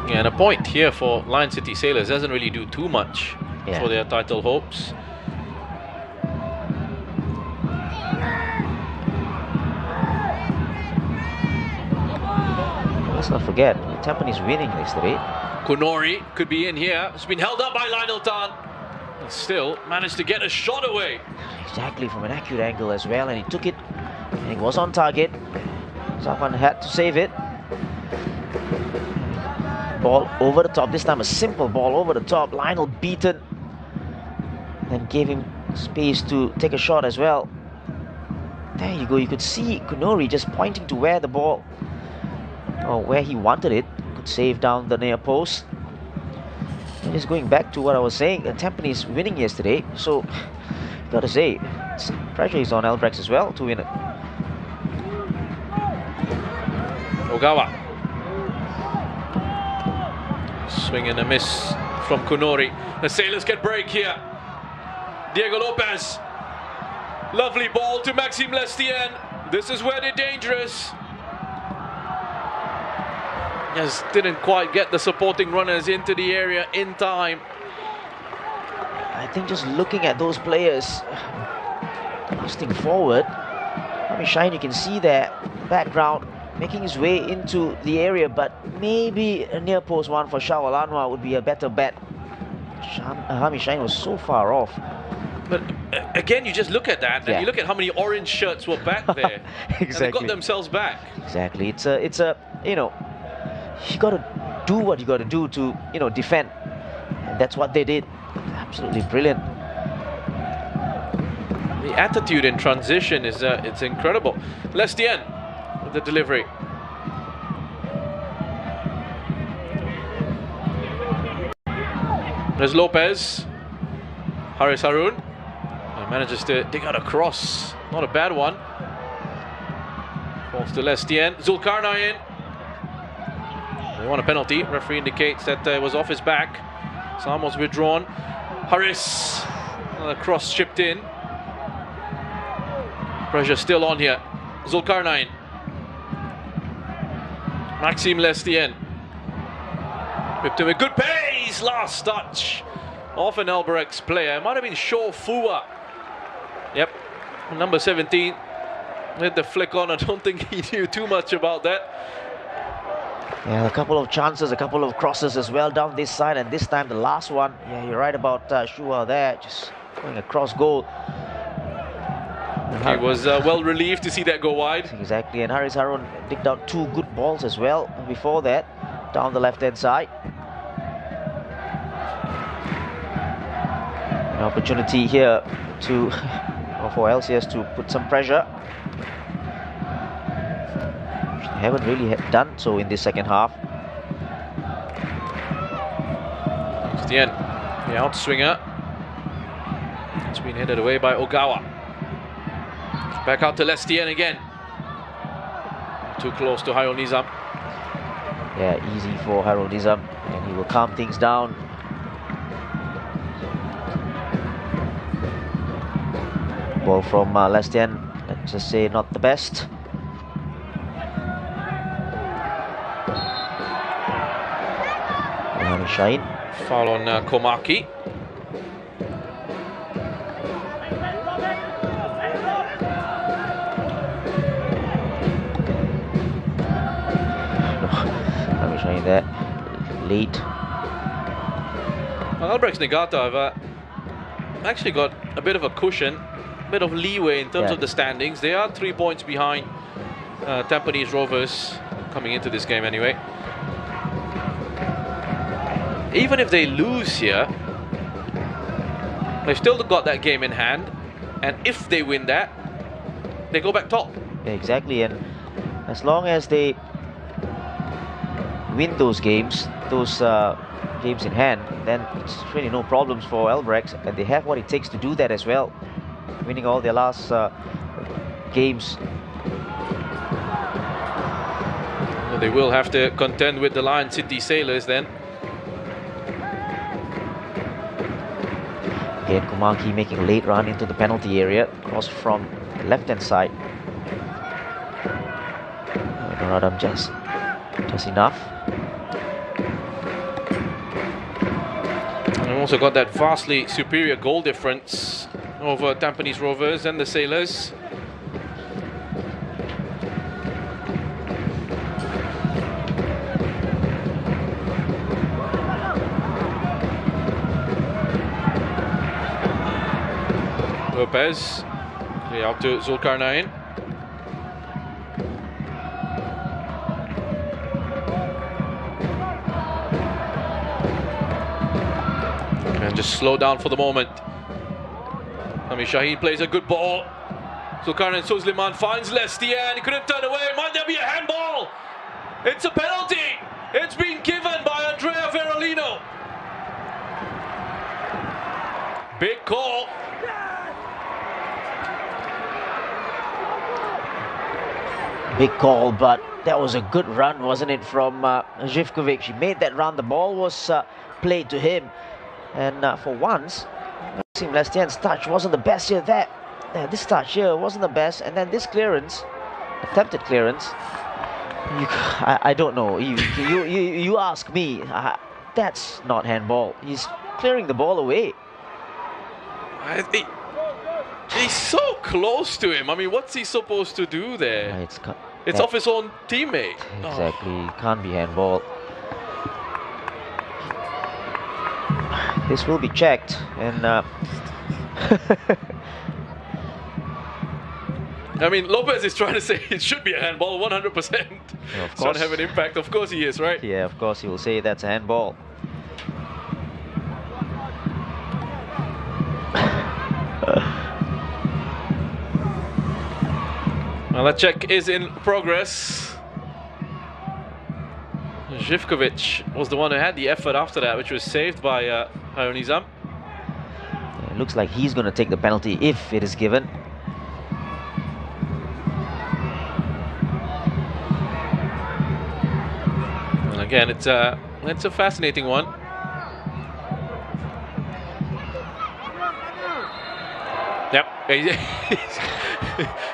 Yeah, and a point here for Lion City Sailors doesn't really do too much for their title hopes. Let's not forget, Tampines winning yesterday. Kunori could be in here. It's been held up by Lionel Tan. And still managed to get a shot away. Exactly, from an accurate angle as well, and he took it. And it was on target. Zafan had to save it. Ball over the top. This time a simple ball over the top. Lionel beaten. Then gave him space to take a shot as well. There you go. You could see Kunori just pointing to where the ball, or where he wanted it, could save down the near post. And just going back to what I was saying, Tampines winning yesterday, so gotta say, pressure is on Albirex as well to win it. Ogawa. Swing and a miss from Kunori. The Sailors can break here. Diego Lopez. Lovely ball to Maxime Lestienne. This is where they're dangerous. Just didn't quite get the supporting runners into the area in time. I think just looking at those players casting forward, Shine, you can see their background making his way into the area, but maybe a near post one for Shah Alanwa would be a better bet. Hami Shine was so far off. But again, you just look at that and you look at how many orange shirts were back there. Exactly. And they got themselves back. Exactly. It's a you know, you got to do what you got to do to, you know, defend. And that's what they did. Absolutely brilliant. The attitude in transition is it's incredible. Lestienne with the delivery. There's Lopez. Haris Harun. He manages to dig out a cross. Not a bad one. Falls to Lestienne. Zulkarnain. They want a penalty. Referee indicates that it was off his back. Samo's withdrawn. Haris. Another cross chipped in. Pressure still on here. Zulkarnain. Maxime Lestienne. Whipped him with good pace. Last touch off an Albirex player. It might have been Shaw Fua. Yep. Number 17. Hit the flick on. I don't think he knew too much about that. Yeah, a couple of chances, a couple of crosses as well down this side, and this time the last one. Yeah, you're right about Shua there, just going across goal. He was well relieved to see that go wide. Exactly, and Haris Harun digged out two good balls as well before that, down the left-hand side. An opportunity here to for LCS to put some pressure. They haven't really done so in this second half. It's the end. The outswinger. It's been headed away by Ogawa. Back out to Lestienne again. Too close to Hairul Nizam. Yeah, easy for Hairul Nizam, and he will calm things down. Ball from Lestienne, let's just say not the best. Shine. Foul on Komaki. Shine there. Late. Well, Albirex Niigata have actually got a bit of a cushion, a bit of leeway in terms of the standings. They are 3 points behind Tampines Rovers coming into this game anyway. Even if they lose here, they've still got that game in hand, and if they win that, they go back top. Exactly, and as long as they win those games in hand, then it's really no problems for Albirex, and they have what it takes to do that as well, winning all their last games. They will have to contend with the Lion City Sailors then. Again, Komaki making a late run into the penalty area, cross from the left-hand side. Noradam just enough. And we've also got that vastly superior goal difference over Tampines Rovers and the Sailors. Lopez, play out to Zulkarnain. And just slow down for the moment. Hami Shaheen plays a good ball. Zulkarnain Suzliman finds Lestienne. He couldn't turn away. Might there be a handball? It's a penalty. It's been given by Andrea Verolino. Big call. Big call, but that was a good run, wasn't it, from Živkovic? He made that run. The ball was played to him. And for once, Maxime Lestien's touch wasn't the best here. This touch here wasn't the best. And then this clearance, attempted clearance, I don't know. You ask me, that's not handball. He's clearing the ball away. He's so close to him. I mean, what's he supposed to do there? It's off his own teammate. Exactly, can't be handball. This will be checked, and I mean, Lopez is trying to say it should be a handball, 100%. Yeah, it's going to have an impact. Of course he is, right? Yeah, of course he will say that's a handball. Well, that check is in progress. Živković was the one who had the effort after that, which was saved by Hairul Nizam. It looks like he's going to take the penalty if it is given. And again, it's a fascinating one. Yep,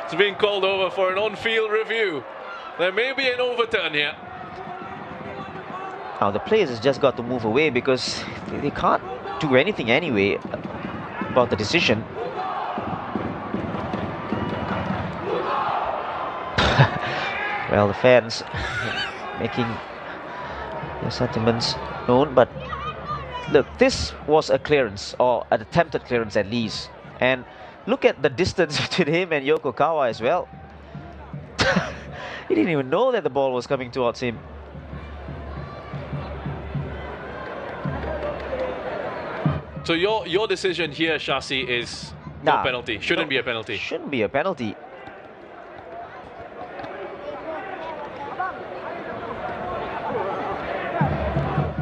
it's being called over for an on-field review. There may be an overturn here. Now the players has just got to move away because they can't do anything anyway about the decision. Well, the fans making their sentiments known, but look, this was a clearance, or an attempted clearance at least. And look at the distance between him and Yokokawa as well. He didn't even know that the ball was coming towards him. So your decision here, Shasi, is no penalty. Shouldn't be a penalty. Shouldn't be a penalty.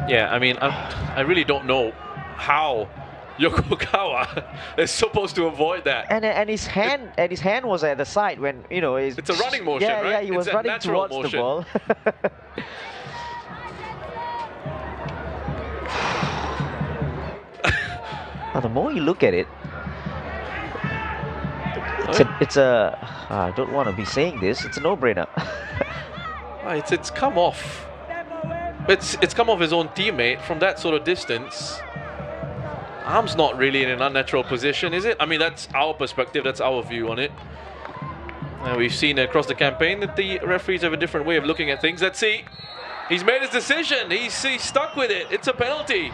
Yeah, I mean, I really don't know how Yokokawa is supposed to avoid that. And his hand was at the side when, you know, it's a running motion, right? Yeah, he was running towards the ball. Now, the more you look at it, I don't want to be saying this, it's a no-brainer. It's come off. It's come off his own teammate from that sort of distance. Arm's not really in an unnatural position, is it? I mean, that's our perspective, that's our view on it. We've seen across the campaign that the referees have a different way of looking at things. Let's see. He's made his decision. He's stuck with it. It's a penalty.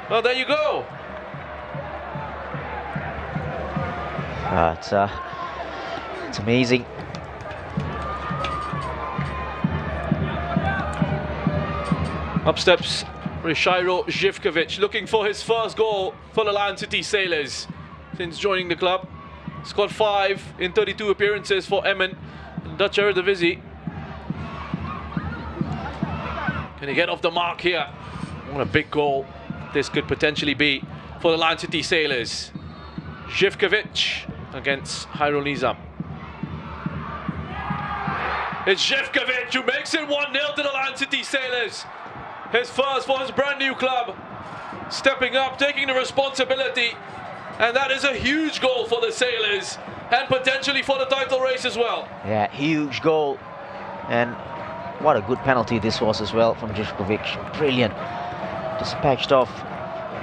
Well, there you go. It's amazing. Up steps Rishairo Živković, looking for his first goal for the Lion City Sailors since joining the club. Scored 5 in 32 appearances for Emmen and Dutch Eredivisie. Can he get off the mark here? What a big goal this could potentially be for the Lion City Sailors. Živković against Hairul Nizam. It's Živković who makes it 1-0 to the Lion City Sailors. His first for his brand new club. Stepping up, taking the responsibility. And that is a huge goal for the Sailors. And potentially for the title race as well. Yeah, huge goal. And what a good penalty this was as well from Živković. Brilliant. Dispatched off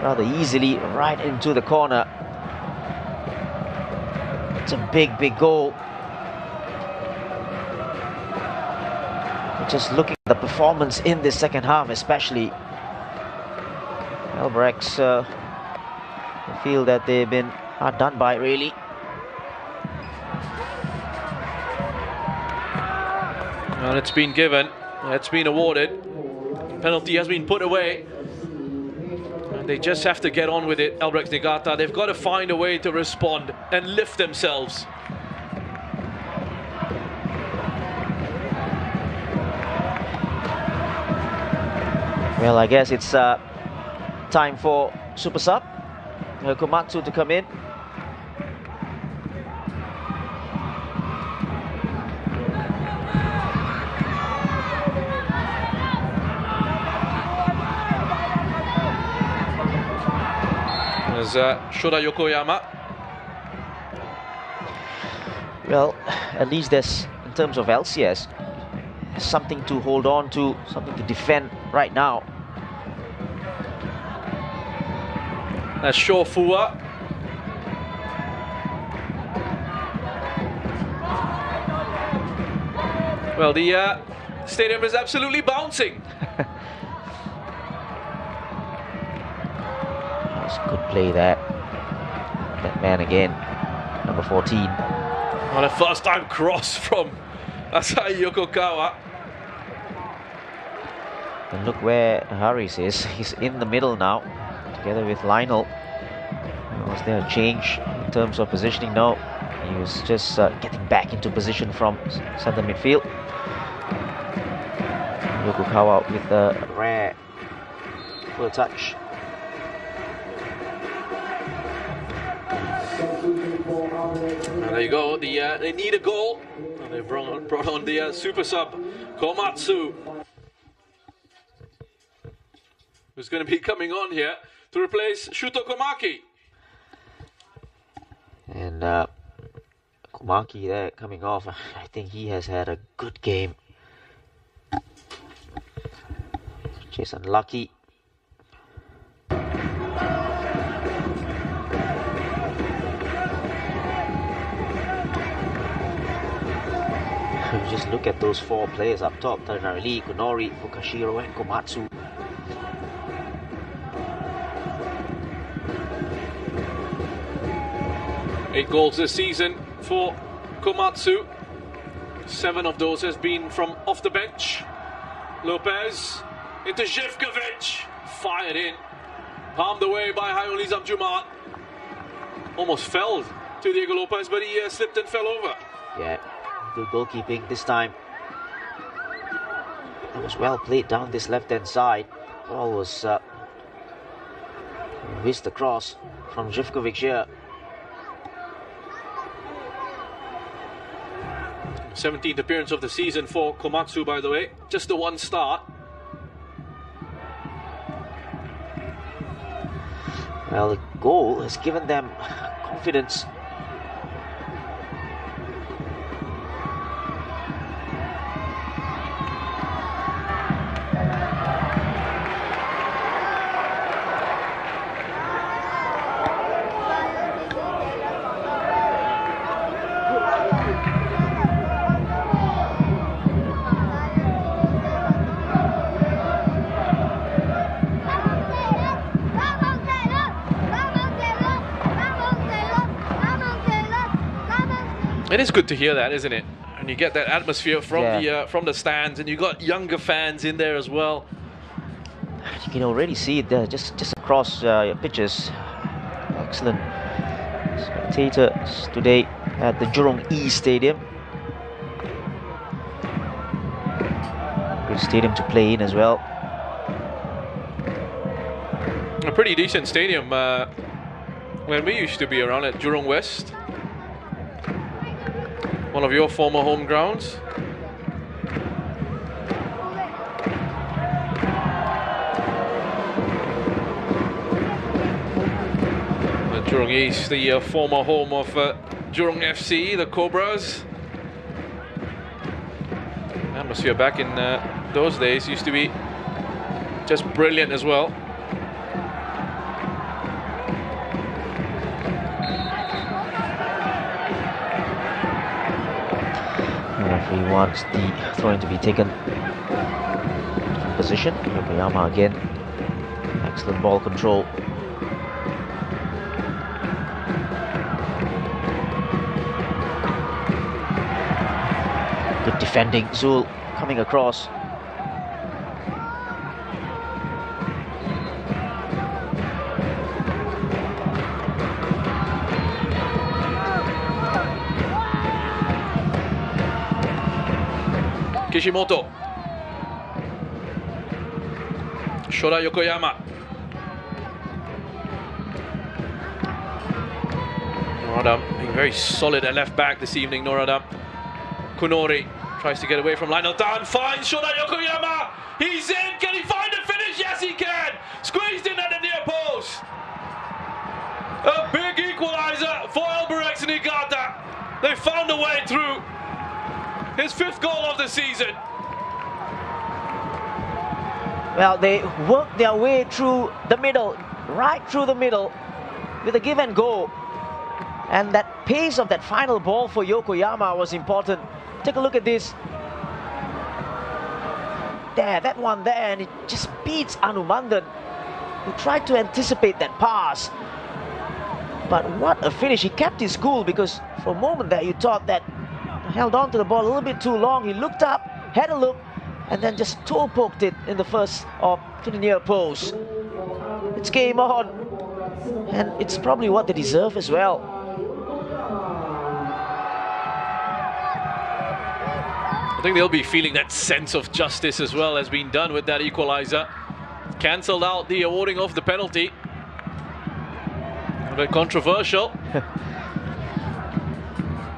rather easily right into the corner. It's a big, big goal. Just looking at the performance in this second half especially, Albirex feel that they've been hard done by, really. Well, it's been given, it's been awarded, penalty has been put away. And they just have to get on with it, Albirex Niigata. They've got to find a way to respond and lift themselves. Well, I guess it's time for super sub Komatsu to come in. as Shoda Yokoyama. Well, at least there's, in terms of LCS, something to hold on to, something to defend right now. That's Shofua. Well, the stadium is absolutely bouncing. That's a good play there. That man again, number 14. On a first-time cross from Asahi Yokokawa. And look where Haris is. He's in the middle now, together with Lionel. Was there a change in terms of positioning? No. He was just getting back into position from center midfield. Yokokawa with a rare full touch. There you go. They need a goal. And they've brought on the super sub Komatsu, who's going to be coming on here to replace Shuto Komaki. And Komaki there coming off. I think he has had a good game. Just unlucky. Just look at those four players up top: Taranari, Kunori, Fukashiro and Komatsu. Eight goals this season for Komatsu. 7 of those has been from off the bench. Lopez into Zhivkovic, fired in, palmed away by Hayoli Zamjumat. Almost fell to Diego Lopez, but he slipped and fell over. Yeah, good goalkeeping this time. It was well played down this left-hand side. Ball was whisked across from Zhivkovic here. 17th appearance of the season for Komatsu, by the way. Just the one start. Well, the goal has given them confidence. It is good to hear that, isn't it? And you get that atmosphere from the stands, and you got younger fans in there as well. You can already see it there, just across pitches. Excellent spectators today at the Jurong East Stadium. Good stadium to play in as well. A pretty decent stadium when we used to be around at Jurong West. One of your former home grounds. Jurong East, the former home of Jurong FC, the Cobras. Atmosphere back in those days used to be just brilliant as well. He wants the throw-in to be taken position. Yokoyama again. Excellent ball control. Good defending. Zul coming across. Kishimoto. Shoda Yokoyama. Noradam being very solid at left back this evening. Noradam. Kunori tries to get away from Lionel down. Finds Shoda Yokoyama. He's in. Can he find a finish? Yes, he can. Squeezed in at the near post. They found a way through. His 5th goal of the season. Well, they worked their way through the middle, right through the middle, with a give and go. And that pace of that final ball for Yokoyama was important. Take a look at this. There, that one there, and it just beats Anumandan, who tried to anticipate that pass. But what a finish. He kept his cool, because for a moment there you thought that he held on to the ball a little bit too long. He looked up, had a look, and then just toe poked it in the first or to the near post. It's game on, and it's probably what they deserve as well. I think they'll be feeling that sense of justice as well as being done with that equalizer. Cancelled out the awarding of the penalty. A bit controversial.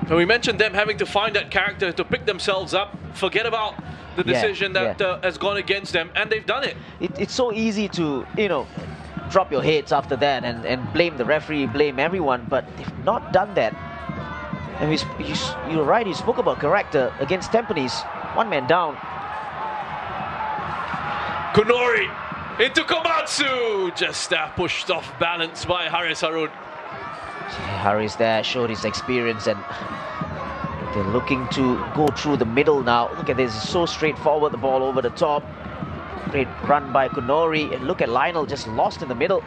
But we mentioned them having to find that character to pick themselves up, forget about the decision that has gone against them, and they've done it. It's so easy to, you know, drop your heads after that and blame the referee, blame everyone, but they've not done that. And you're right, you spoke about character against Tampines. One man down. Kunori into Komatsu, just pushed off balance by Haris Harun. Haris there showed his experience, and they're looking to go through the middle now. Look at this, it's so straightforward, the ball over the top. Great run by Kunori, and look at Lionel just lost in the middle.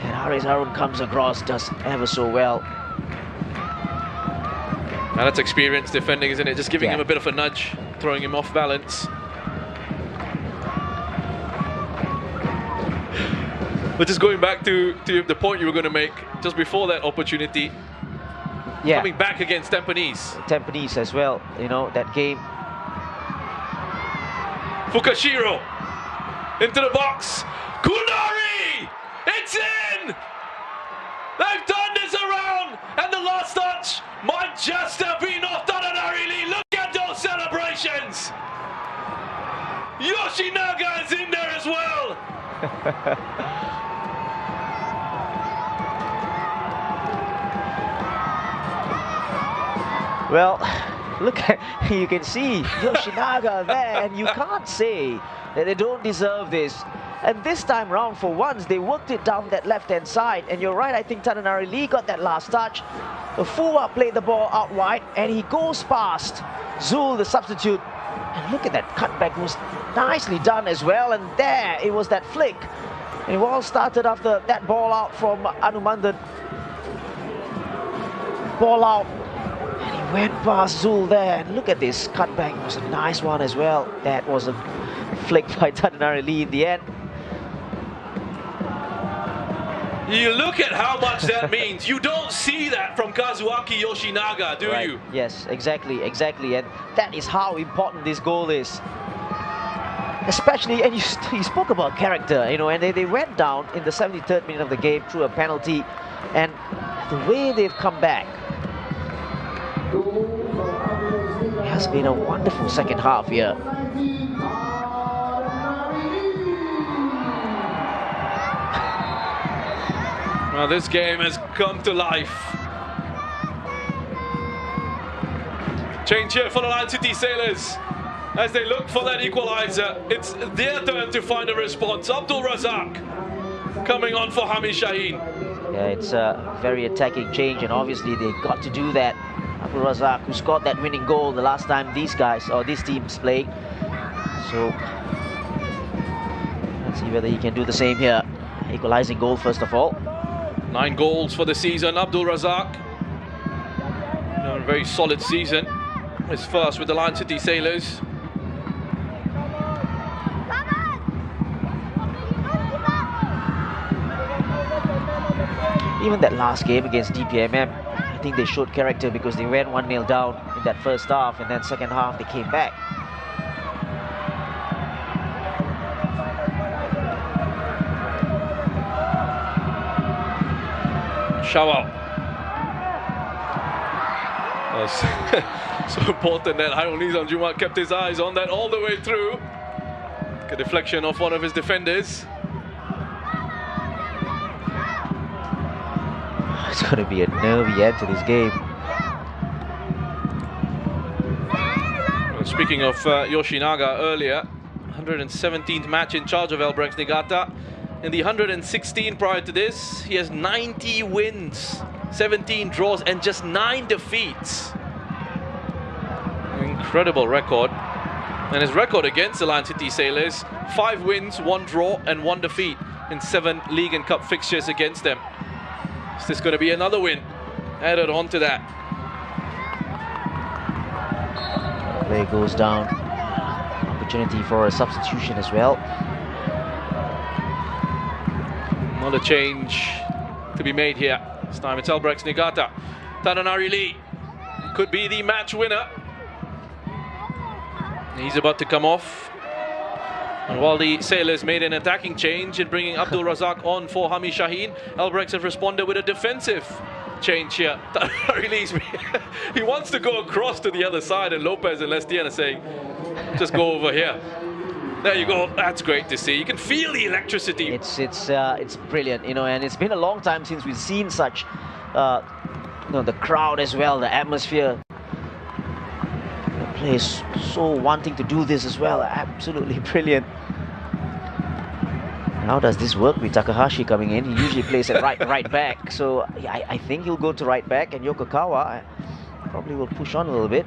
And Haris Harun comes across, does ever so well. Now that's experience defending, isn't it? Just giving him a bit of a nudge, throwing him off balance. But just going back to the point you were going to make just before that opportunity, coming back against Tampines. Tampines as well, you know, that game. Fukashiro into the box. Kunori! It's in! They've turned this around, and the last touch might just have been off Tadanari Lee. Look at those celebrations! Yoshinaga is in there as well! Well, look at, you can see Yoshinaga there, and you can't say that they don't deserve this. And this time round, for once, they worked it down that left-hand side. And you're right, I think Tadanari Lee got that last touch. The Fuwa played the ball out wide, and he goes past Zul, the substitute. And look at that cutback, it was nicely done as well. And there, it was that flick. And it all started after that ball out from Anumandan. Ball out. And he went past Zul there. And look at this cutback, it was a nice one as well. That was a flick by Tadanari Lee in the end. You look at how much that means. You don't see that from Kazuaki Yoshinaga, do you? Yes, exactly. And that is how important this goal is. Especially, and you spoke about character, you know, and they went down in the 73rd minute of the game through a penalty. And the way they've come back, it has been a wonderful second half here. Well, this game has come to life. Change here for the Lion City Sailors. As they look for that equalizer, it's their turn to find a response. Abdul Razak coming on for Hamid Shaheen. Yeah, it's a very attacking change, and obviously they got to do that. Abdul Razak, who scored that winning goal the last time these guys or these teams played. So let's see whether he can do the same here. Equalizing goal first of all. 9 goals for the season, Abdul Razak. A very solid season. His first with the Lion City Sailors. Even that last game against DPMM, I think they showed character because they went 1-0 down in that first half, and then second half they came back. Shawao. So important that Hayonis Anjuma kept his eyes on that all the way through. A deflection of one of his defenders. It's going to be a nervy end to this game. Speaking of Yoshinaga earlier, 117th match in charge of Albirex Niigata. In the 116 prior to this, he has 90 wins, 17 draws and just 9 defeats. Incredible record. And his record against the Lion City Sailors, 5 wins, 1 draw and 1 defeat in 7 league and cup fixtures against them. Is this going to be another win added on to that? Play goes down. Opportunity for a substitution as well. Another change to be made here. This time it's Albirex Niigata. Tadanari Lee could be the match winner. He's about to come off. And while the Sailors made an attacking change in bringing Abdul Razak on for Hami Shaheen, Albirex have responded with a defensive change here. He wants to go across to the other side, and Lopez and Lestienne are saying, just go over here. There you go. That's great to see. You can feel the electricity. It's brilliant, you know, and it's been a long time since we've seen such, you know, the crowd as well, the atmosphere. The players so wanting to do this as well. Absolutely brilliant. How does this work with Takahashi coming in? He usually plays at right back, so I think he'll go to right back, and Yokokawa probably will push on a little bit.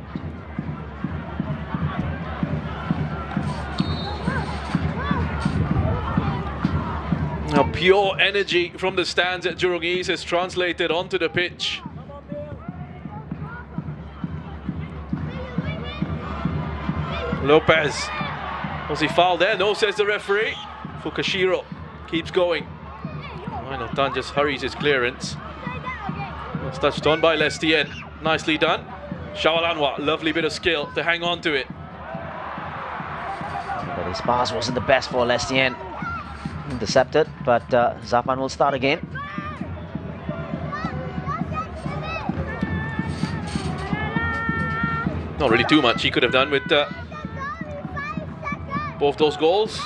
Now, pure energy from the stands at Jurong East is translated onto the pitch. Lopez. Was he fouled there? No, says the referee. Fukashiro keeps going. Tan just hurries his clearance. It's touched on by Lestienne. Nicely done. Shawalanwa, lovely bit of skill to hang on to it. But his pass wasn't the best for Lestienne. Intercepted, but Zafan will start again. Not really too much he could have done with both those goals.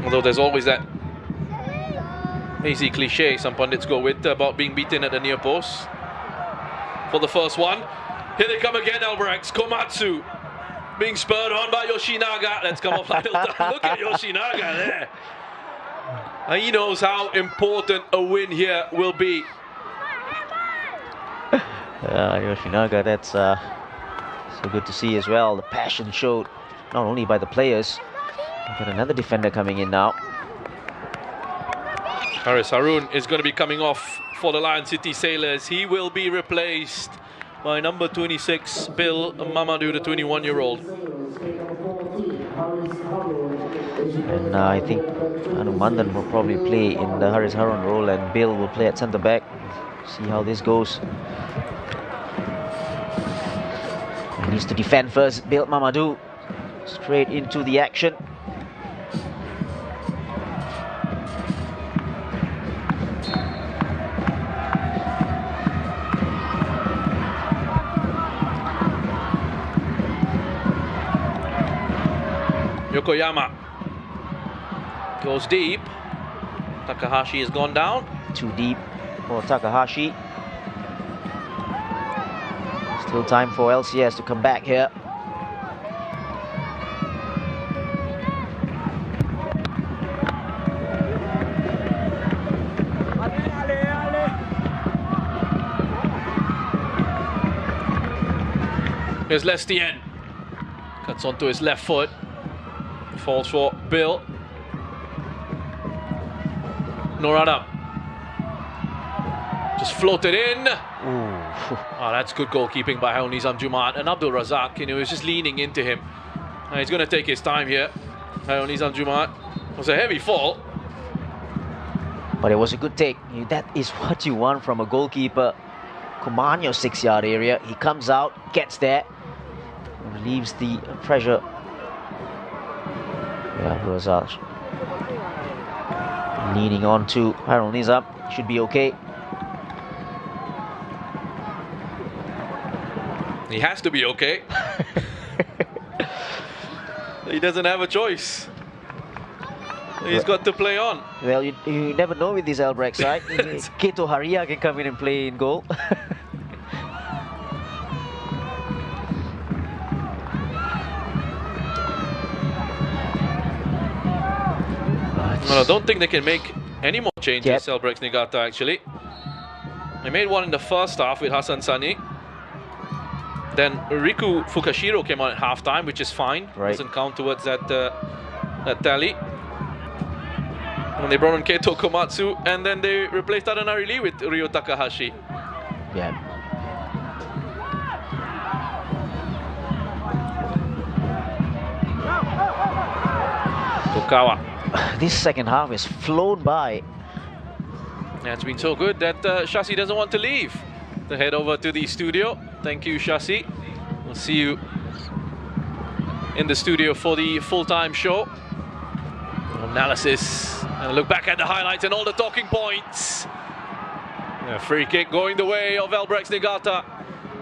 Although there's always that easy cliche some pundits go with about being beaten at the near post. For the first one, here they come again, Albirex. Komatsu being spurred on by Yoshinaga. Let's come off. Look at Yoshinaga there. And he knows how important a win here will be. Yoshinaga, that's so good to see as well. The passion showed not only by the players. We've got another defender coming in now. Haris Harun is going to be coming off for the Lion City Sailors. He will be replaced by number 26, Bill Mamadou, the 21-year-old. And I think Anumandan will probably play in the Haris Harun role, and Bill will play at centre back. See how this goes. He needs to defend first. Bill Mamadou straight into the action. Yokoyama goes deep. Takahashi has gone down. Too deep for Takahashi. Still time for LCS to come back here. Here's Lestienne. Cuts onto his left foot. Falls for Bill. Norada. Just floated in. Oh, that's good goalkeeping by Haon Nizam Jumaat. And Abdul Razak, you know, was just leaning into him. And he's going to take his time here. Haon Nizam Jumaat. It was a heavy fall. But it was a good take. That is what you want from a goalkeeper. Command your 6-yard area. He comes out, gets there, relieves the pressure. Yeah, Razak leaning on to Haron Nizam. Should be okay. He has to be okay. He doesn't have a choice. He's got to play on. Well, you never know with this Albirex side. Keto Haria can come in and play in goal. Well, I don't think they can make any more changes, Albirex Niigata, actually. They made one in the first half with Hassan Sani. Then Riku Fukashiro came on at halftime, which is fine. Doesn't count towards that tally. When they brought on Keito Komatsu, and then they replaced Adanari Lee with Ryo Takahashi. Yeah. Tokawa. This second half is flown by. Yeah, it's been so good that Shasi doesn't want to leave. To head over to the studio. Thank you, Shasi. We'll see you in the studio for the full-time show. Analysis and a look back at the highlights and all the talking points. A free kick going the way of Albirex Niigata.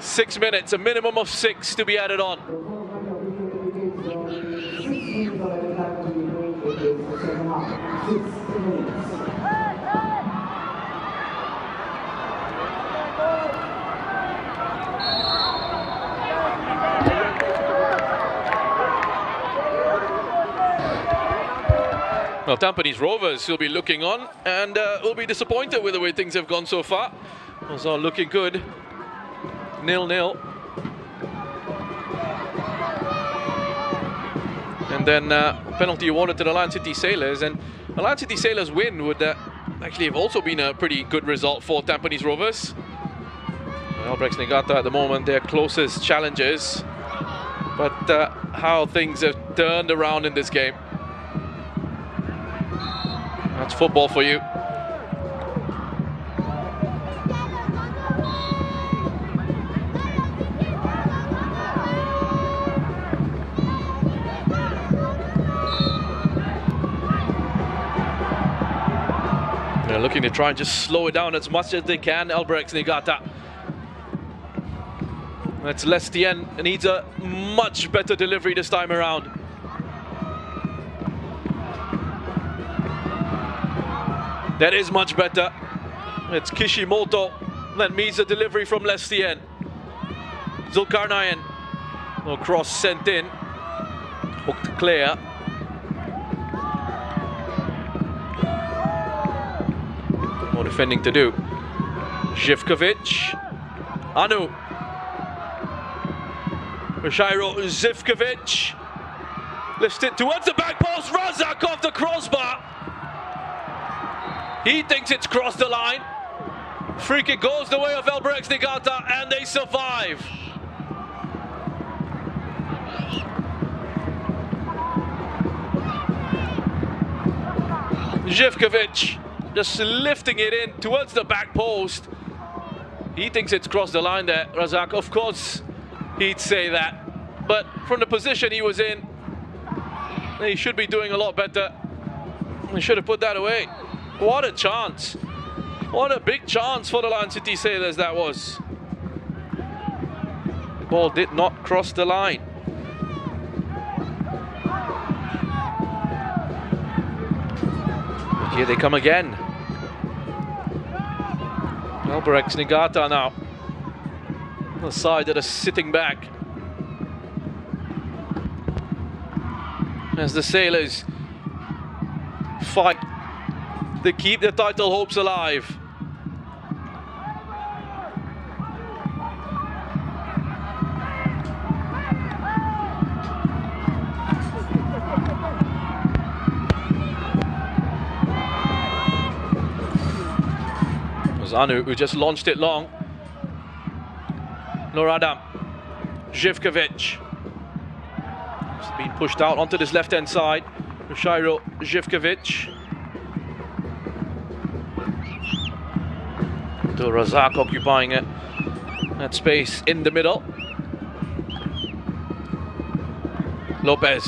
6 minutes, a minimum of 6 to be added on. Well, Tampines Rovers will be looking on and will be disappointed with the way things have gone so far. Those are looking good. 0-0. And then penalty awarded to the Lion City Sailors. And the Lion City Sailors win would actually have also been a pretty good result for Tampines Rovers. Albirex Niigata at the moment their closest challengers. But how things have turned around in this game. That's football for you. They're looking to try and just slow it down as much as they can, Albirex Niigata. That's Lestien, needs a much better delivery this time around. That is much better. It's Kishimoto that meets the delivery from Lestien. Zulkarnayan. No cross sent in. Hooked clear. More defending to do. Zivkovic. Anu. Rishairo Zivkovic. Lifts it towards the back post. Razak off the crossbar. He thinks it's crossed the line. Free kick goes the way of Albirex Niigata and they survive. Zivkovic just lifting it in towards the back post. He thinks it's crossed the line there, Razak. Of course, he'd say that. But from the position he was in, he should be doing a lot better. He should have put that away. What a chance. What a big chance for the Lion City Sailors that was. The ball did not cross the line. But here they come again. Albirex Niigata now. The side that is sitting back. As the Sailors fight to keep their title hopes alive. It was Anu who just launched it long. Noradam. Zivkovic. It's been pushed out onto this left-hand side. Rishairo Zivkovic. To Razak occupying that space in the middle. Lopez.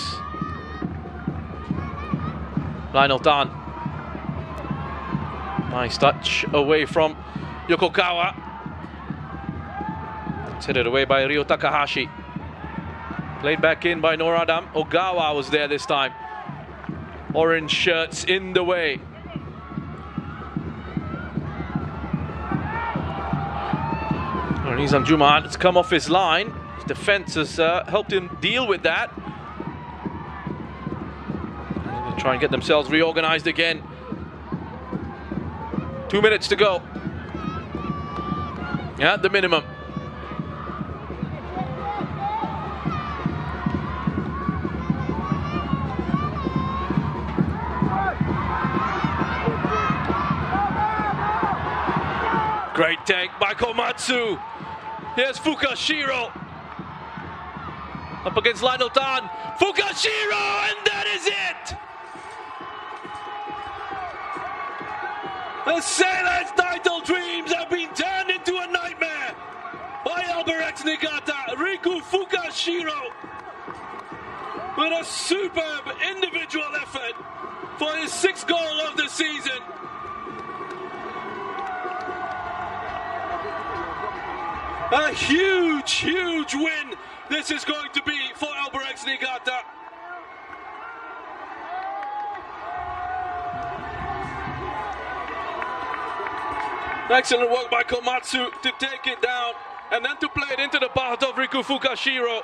Lionel Tan. Nice touch away from Yokokawa. It's headed away by Ryo Takahashi. Played back in by Noradam. Ogawa was there this time. Orange shirts in the way. Nizam Juma has come off his line. His defense has helped him deal with that. try and get themselves reorganized again. 2 minutes to go. At the minimum. Great take by Komatsu. Here's Fukashiro. Up against Lionel Tan. Fukashiro, and that is it! The Sailors' title dreams have been turned into a nightmare by Albirex Niigata. Riku Fukashiro with a superb individual effort for his 6th goal of the season. A huge win this is going to be for Albirex Niigata. Excellent work by Komatsu to take it down and then to play it into the path of Riku Fukashiro.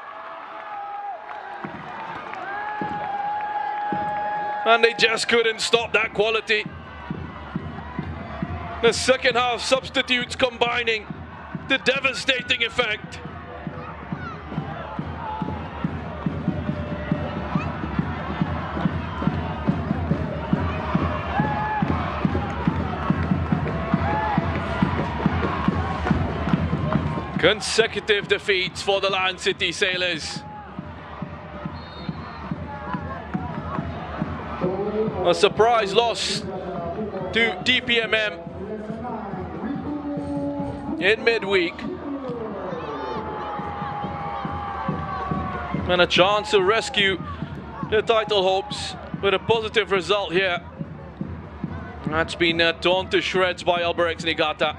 And they just couldn't stop that quality. The second half substitutes combining the devastating effect. Consecutive defeats for the Lion City Sailors. A surprise loss to DPMM in midweek. And a chance to rescue the title hopes with a positive result here. That's been torn to shreds by Albirex Niigata.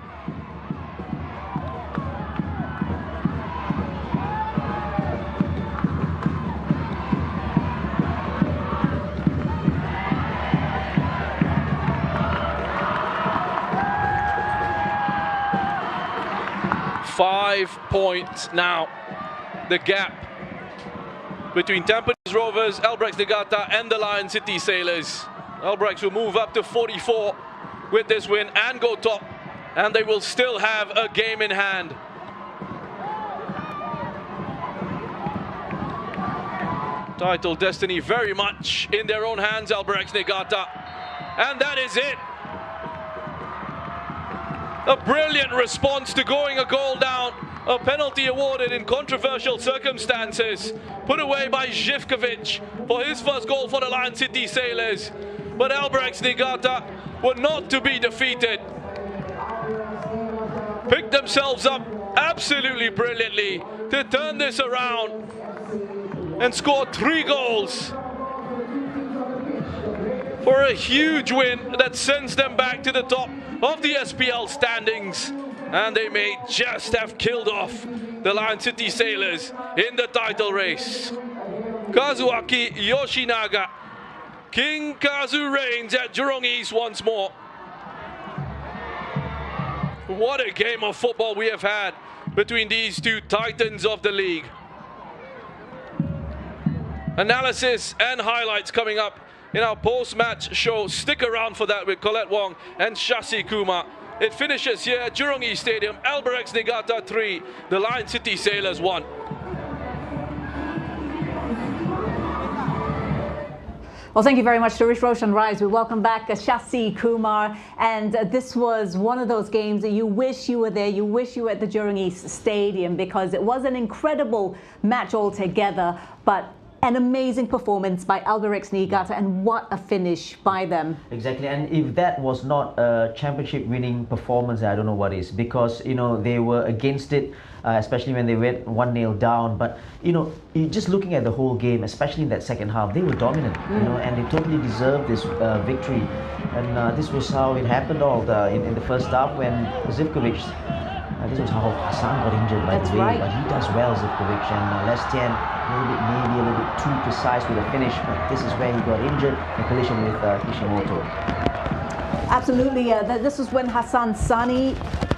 Five points now, the gap between Tampines Rovers, Albirex Niigata and the Lion City Sailors. Albirex will move up to 44 with this win and go top, and they will still have a game in hand. Title destiny very much in their own hands, Albirex Niigata, and that is it. A brilliant response to going a goal down, a penalty awarded in controversial circumstances, put away by Živković for his first goal for the Lion City Sailors. But Albirex Niigata were not to be defeated. Picked themselves up absolutely brilliantly to turn this around and score 3 goals for a huge win that sends them back to the top of the SPL standings, and they may just have killed off the Lion City Sailors in the title race. Kazuaki Yoshinaga, King Kazu reigns at Jurong East once more. What a game of football we have had between these two titans of the league. Analysis and highlights coming up in our post-match show. Stick around for that with Colette Wong and Shashi Kumar. It finishes here at Jurong East Stadium. Albirex Niigata 3, the Lion City Sailors 1. Well, thank you very much to Roshan Rise. We welcome back Shashi Kumar. And this was one of those games that you wish you were there. You wish you were at the Jurong East Stadium, because it was an incredible match altogether. But an amazing performance by Albirex Niigata, and what a finish by them. Exactly, and if that was not a championship winning performance, I don't know what is, because they were against it, especially when they went 1-0 down. But just looking at the whole game, especially in that second half, they were dominant, and they totally deserved this victory. And this was how it happened all in the first half when Živković. This was how Hassan got injured, by the way, right. But he does well, Živković, and Lestian maybe a little bit too precise with the finish, but this is where he got injured, a collision with Kishimoto. Absolutely, this was when Hassan Sani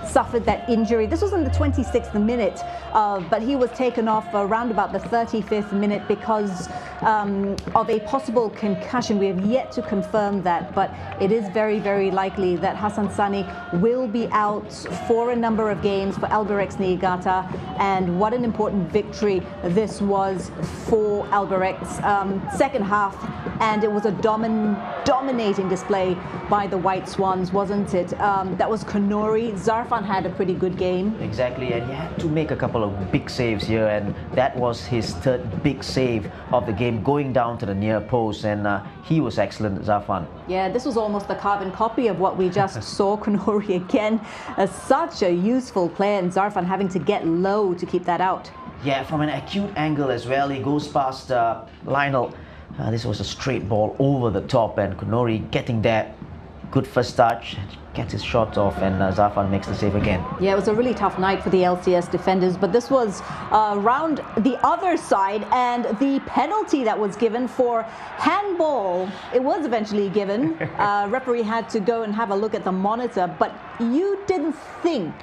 suffered that injury. This was in the 26th minute, but he was taken off around about the 35th minute because of a possible concussion. We have yet to confirm that, but it is very, very likely that Hassan Sani will be out for a number of games for Albirex Niigata. And what an important victory this was for Albirex. Second half, and it was a dominating display by the White Swans, wasn't it? That was Konori. Zarfan had a pretty good game. Exactly, and he had to make a couple of big saves here, and that was his third big save of the game, going down to the near post, and he was excellent, Zarfan. Yeah, this was almost a carbon copy of what we just saw. Konori again, such a useful player, and Zarfan having to get low to keep that out. Yeah, from an acute angle as well, he goes past Lionel. This was a straight ball over the top, and Konori getting that good first touch, gets his shot off, and Zarfan makes the save again. Yeah, it was a really tough night for the LCS defenders, but this was round the other side, and the penalty that was given for handball, it was eventually given. Referee had to go and have a look at the monitor, but you didn't think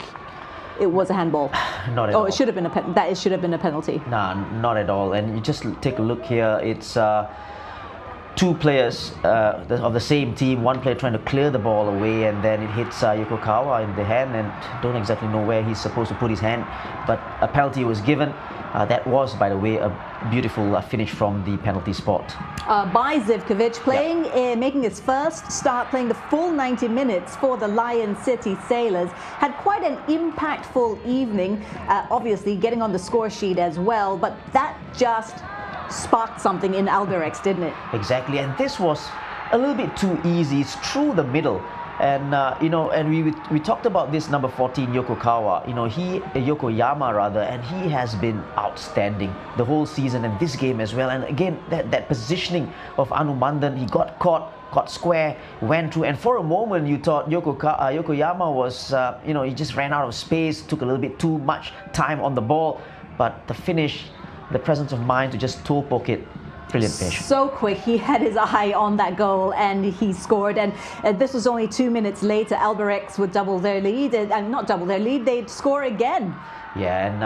it was a handball? Not at all. Oh, it should have been it should have been a penalty. Nah, not at all. And you just take a look here. It's two players of the same team. One player trying to clear the ball away, and then it hits Yokokawa in the hand, and don't exactly know where he's supposed to put his hand. But a penalty was given. That was, by the way, a beautiful finish from the penalty spot. By Zivkovic, playing, making his first start, playing the full 90 minutes for the Lion City Sailors. Had quite an impactful evening, obviously getting on the score sheet as well, but that just sparked something in Albirex, didn't it? Exactly, and this was a little bit too easy. It's through the middle. And and we talked about this number 14 Yokokawa, Yokoyama rather, and he has been outstanding the whole season and this game as well. And again, that positioning of Anumandan, he got caught square, went through, and for a moment you thought Yokoyama was, he just ran out of space, took a little bit too much time on the ball, but the finish, the presence of mind to just toe poke it. Brilliant finish. So quick, he had his eye on that goal and he scored, and this was only 2 minutes later. Albirex would double their lead, and not double their lead, they'd score again. Yeah, and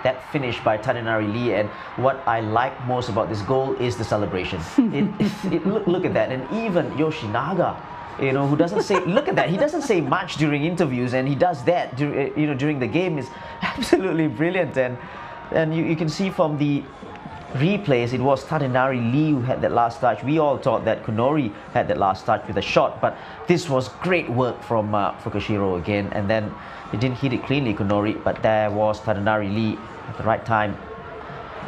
that finish by Tadenari Lee, and what I like most about this goal is the celebration. Look at that, and even Yoshinaga, who doesn't say, look at that, he doesn't say much during interviews, and he does that during the game, is absolutely brilliant. And you can see from the replays, it was Tadenari Lee who had that last touch. We all thought that Konori had that last touch with a shot, but this was great work from Fukushiro again, and then he didn't hit it cleanly, Konori, but there was Tadenari Lee at the right time.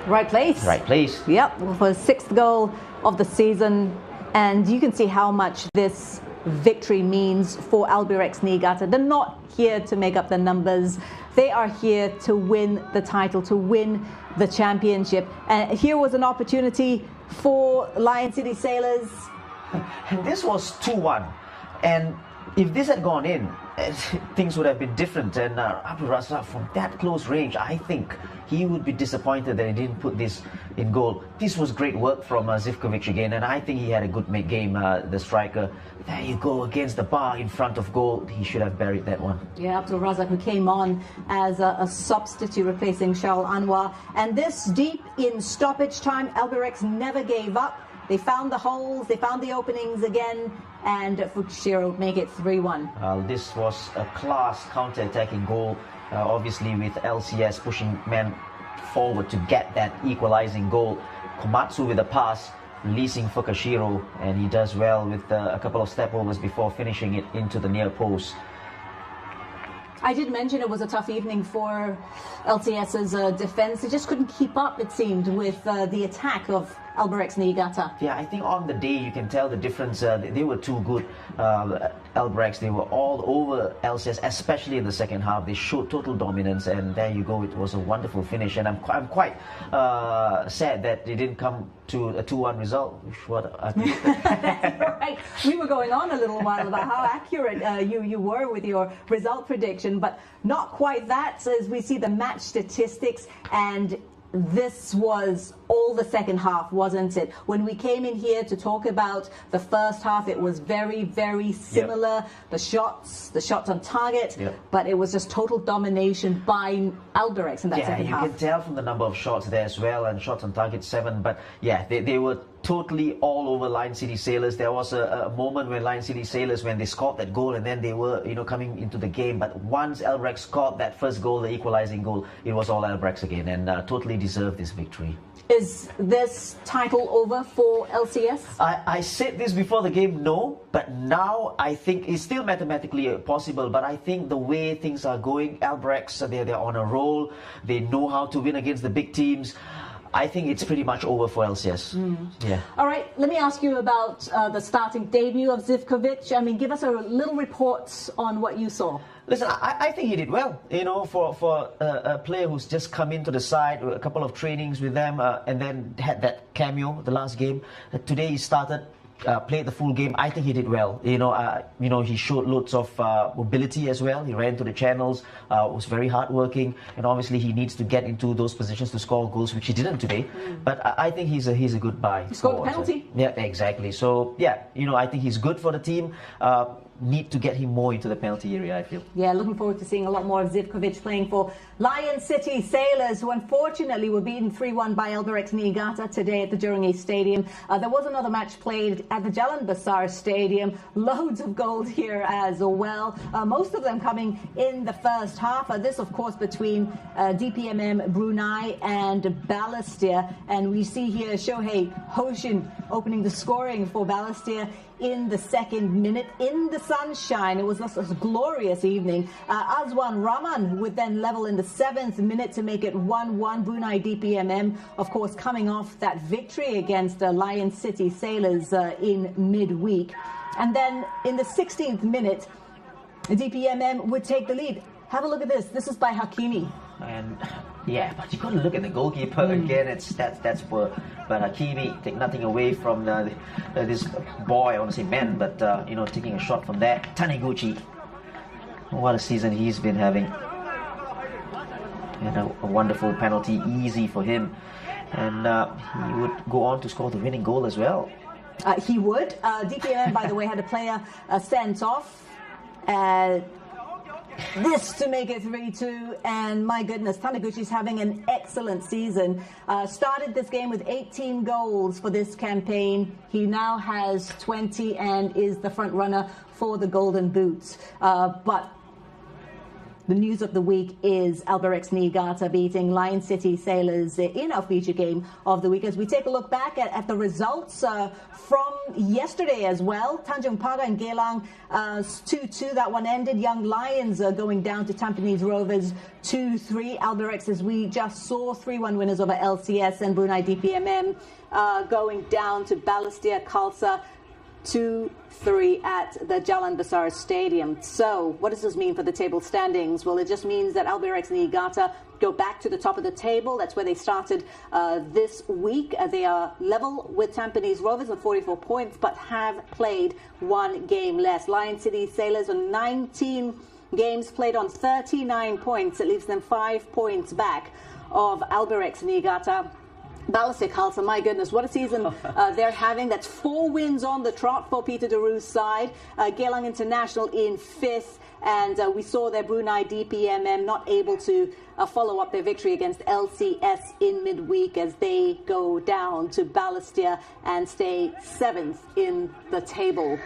Right place. Right place. Yep, for the 6th goal of the season, and you can see how much this victory means for Albirex Niigata. They're not here to make up the numbers. They are here to win the title, to win the championship. And here was an opportunity for Lion City Sailors. And this was 2-1. And if this had gone in, things would have been different. And Abdul Razak, from that close range, I think he would be disappointed that he didn't put this in goal. This was great work from Zivkovic again, and I think he had a good game, the striker. There you go, against the bar in front of goal. He should have buried that one. Yeah, Abdul Razak, who came on as a substitute replacing Shaul Anwar. And this deep in stoppage time, Albirex never gave up. They found the holes, they found the openings again, and Fukushiro make it 3-1. This was a class counter-attacking goal, obviously with LCS pushing men forward to get that equalizing goal. Komatsu with a pass, releasing Fukushiro, and he does well with a couple of step overs before finishing it into the near post. I did mention it was a tough evening for LCS's defense. They just couldn't keep up, it seemed, with the attack of Albirex Niigata. Yeah, I think on the day you can tell the difference. They were too good. Albirex, they were all over LCS, especially in the second half. They showed total dominance, and there you go. It was a wonderful finish, and I'm quite sad that they didn't come to a 2-1 result. You're right. We were going on a little while about how accurate you were with your result prediction, but not quite that. So as we see the match statistics, and this was all the second half, wasn't it? When we came in here to talk about the first half, it was very, very similar. Yep. The shots on target, but it was just total domination by Albirex in that second half. Yeah, you can tell from the number of shots there as well, and shots on target 7. But yeah, they were totally all over Lion City Sailors. There was a moment when Lion City Sailors, when they scored that goal, and then they were, coming into the game. But once Albirex scored that first goal, the equalizing goal, it was all Albirex again, and totally deserved this victory. Is this title over for LCS? I said this before the game, no, but now I think it's still mathematically possible. But I think the way things are going, Albirex, they're on a roll. They know how to win against the big teams. I think it's pretty much over for LCS. Yeah. All right, let me ask you about the starting debut of Zivkovic. I mean, give us a little report on what you saw. Listen, I think he did well, for a player who's just come into the side, a couple of trainings with them, and then had that cameo the last game. Today he started, played the full game. I think he did well. He showed loads of mobility as well. He ran to the channels, was very hardworking, and obviously he needs to get into those positions to score goals, which he didn't today. But I think he's a good buy. He scored a penalty. Yeah, exactly. So yeah, I think he's good for the team. Need to get him more into the penalty area, I feel. Yeah, looking forward to seeing a lot more of Zivkovic playing for Lion City Sailors, who unfortunately were beaten 3-1 by Albirex Niigata today at the Jurong East Stadium. There was another match played at the Jalan Besar Stadium. Loads of goals here as well. Most of them coming in the first half. This, of course, between DPMM Brunei and Balestier. And we see here Shohei Hoshin opening the scoring for Balestier in the second minute in the sunshine. It was a glorious evening. Azwan Rahman would then level in the 7th minute to make it 1-1. Brunei DPMM, of course, coming off that victory against Lion City Sailors in midweek. And then in the 16th minute, DPMM would take the lead. Have a look at this. This is by Hakimi. And yeah, but you got to look at the goalkeeper again. That's poor. But Hakimi, take nothing away from this boy. I want to say man, but taking a shot from there. Taniguchi, what a season he's been having. And a wonderful penalty, easy for him. And he would go on to score the winning goal as well. He would. DPM, by the way, had a player sent off. This to make it 3-2, and my goodness, Taniguchi's having an excellent season. Started this game with 18 goals for this campaign. He now has 20 and is the front runner for the Golden Boots. But the news of the week is Albirex Niigata beating Lion City Sailors in our feature game of the week. As we take a look back at the results from yesterday as well. Tanjung Pagar and Geylang 2-2. That one ended. Young Lions going down to Tampines Rovers 2-3. Albirex, as we just saw, 3-1 winners over LCS, and Brunei DPMM going down to Balestier Khalsa 2-3 at the Jalan Besar Stadium. So what does this mean for the table standings? Well, it just means that Albirex Niigata go back to the top of the table. That's where they started this week. They are level with Tampines Rovers on 44 points, but have played one game less. Lion City Sailors on 19 games played on 39 points. It leaves them 5 points back of Albirex Niigata. Balestier Khalsa, my goodness, what a season they're having. That's 4 wins on the trot for Peter Daru's side. Geylang International in 5th. And we saw their Brunei DPMM not able to follow up their victory against LCS in midweek as they go down to Balestier and stay 7th in the table.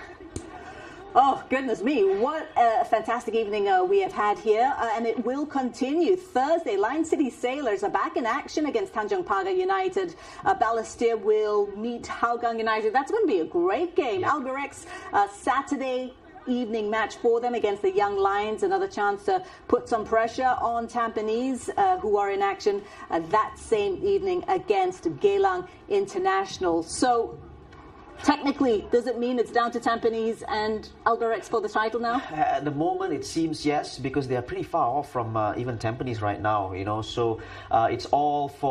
Oh, goodness me, what a fantastic evening we have had here, and it will continue. Thursday, Lion City Sailors are back in action against Tanjung Pagar United. Balestier will meet Hougang United. That's going to be a great game. Albirex, Saturday evening match for them against the Young Lions. Another chance to put some pressure on Tampines, who are in action that same evening against Geylang International. So, technically, does it mean it's down to Tampines and Albirex for the title now? At the moment, it seems yes, because they are pretty far off from even Tampines right now, So it's all for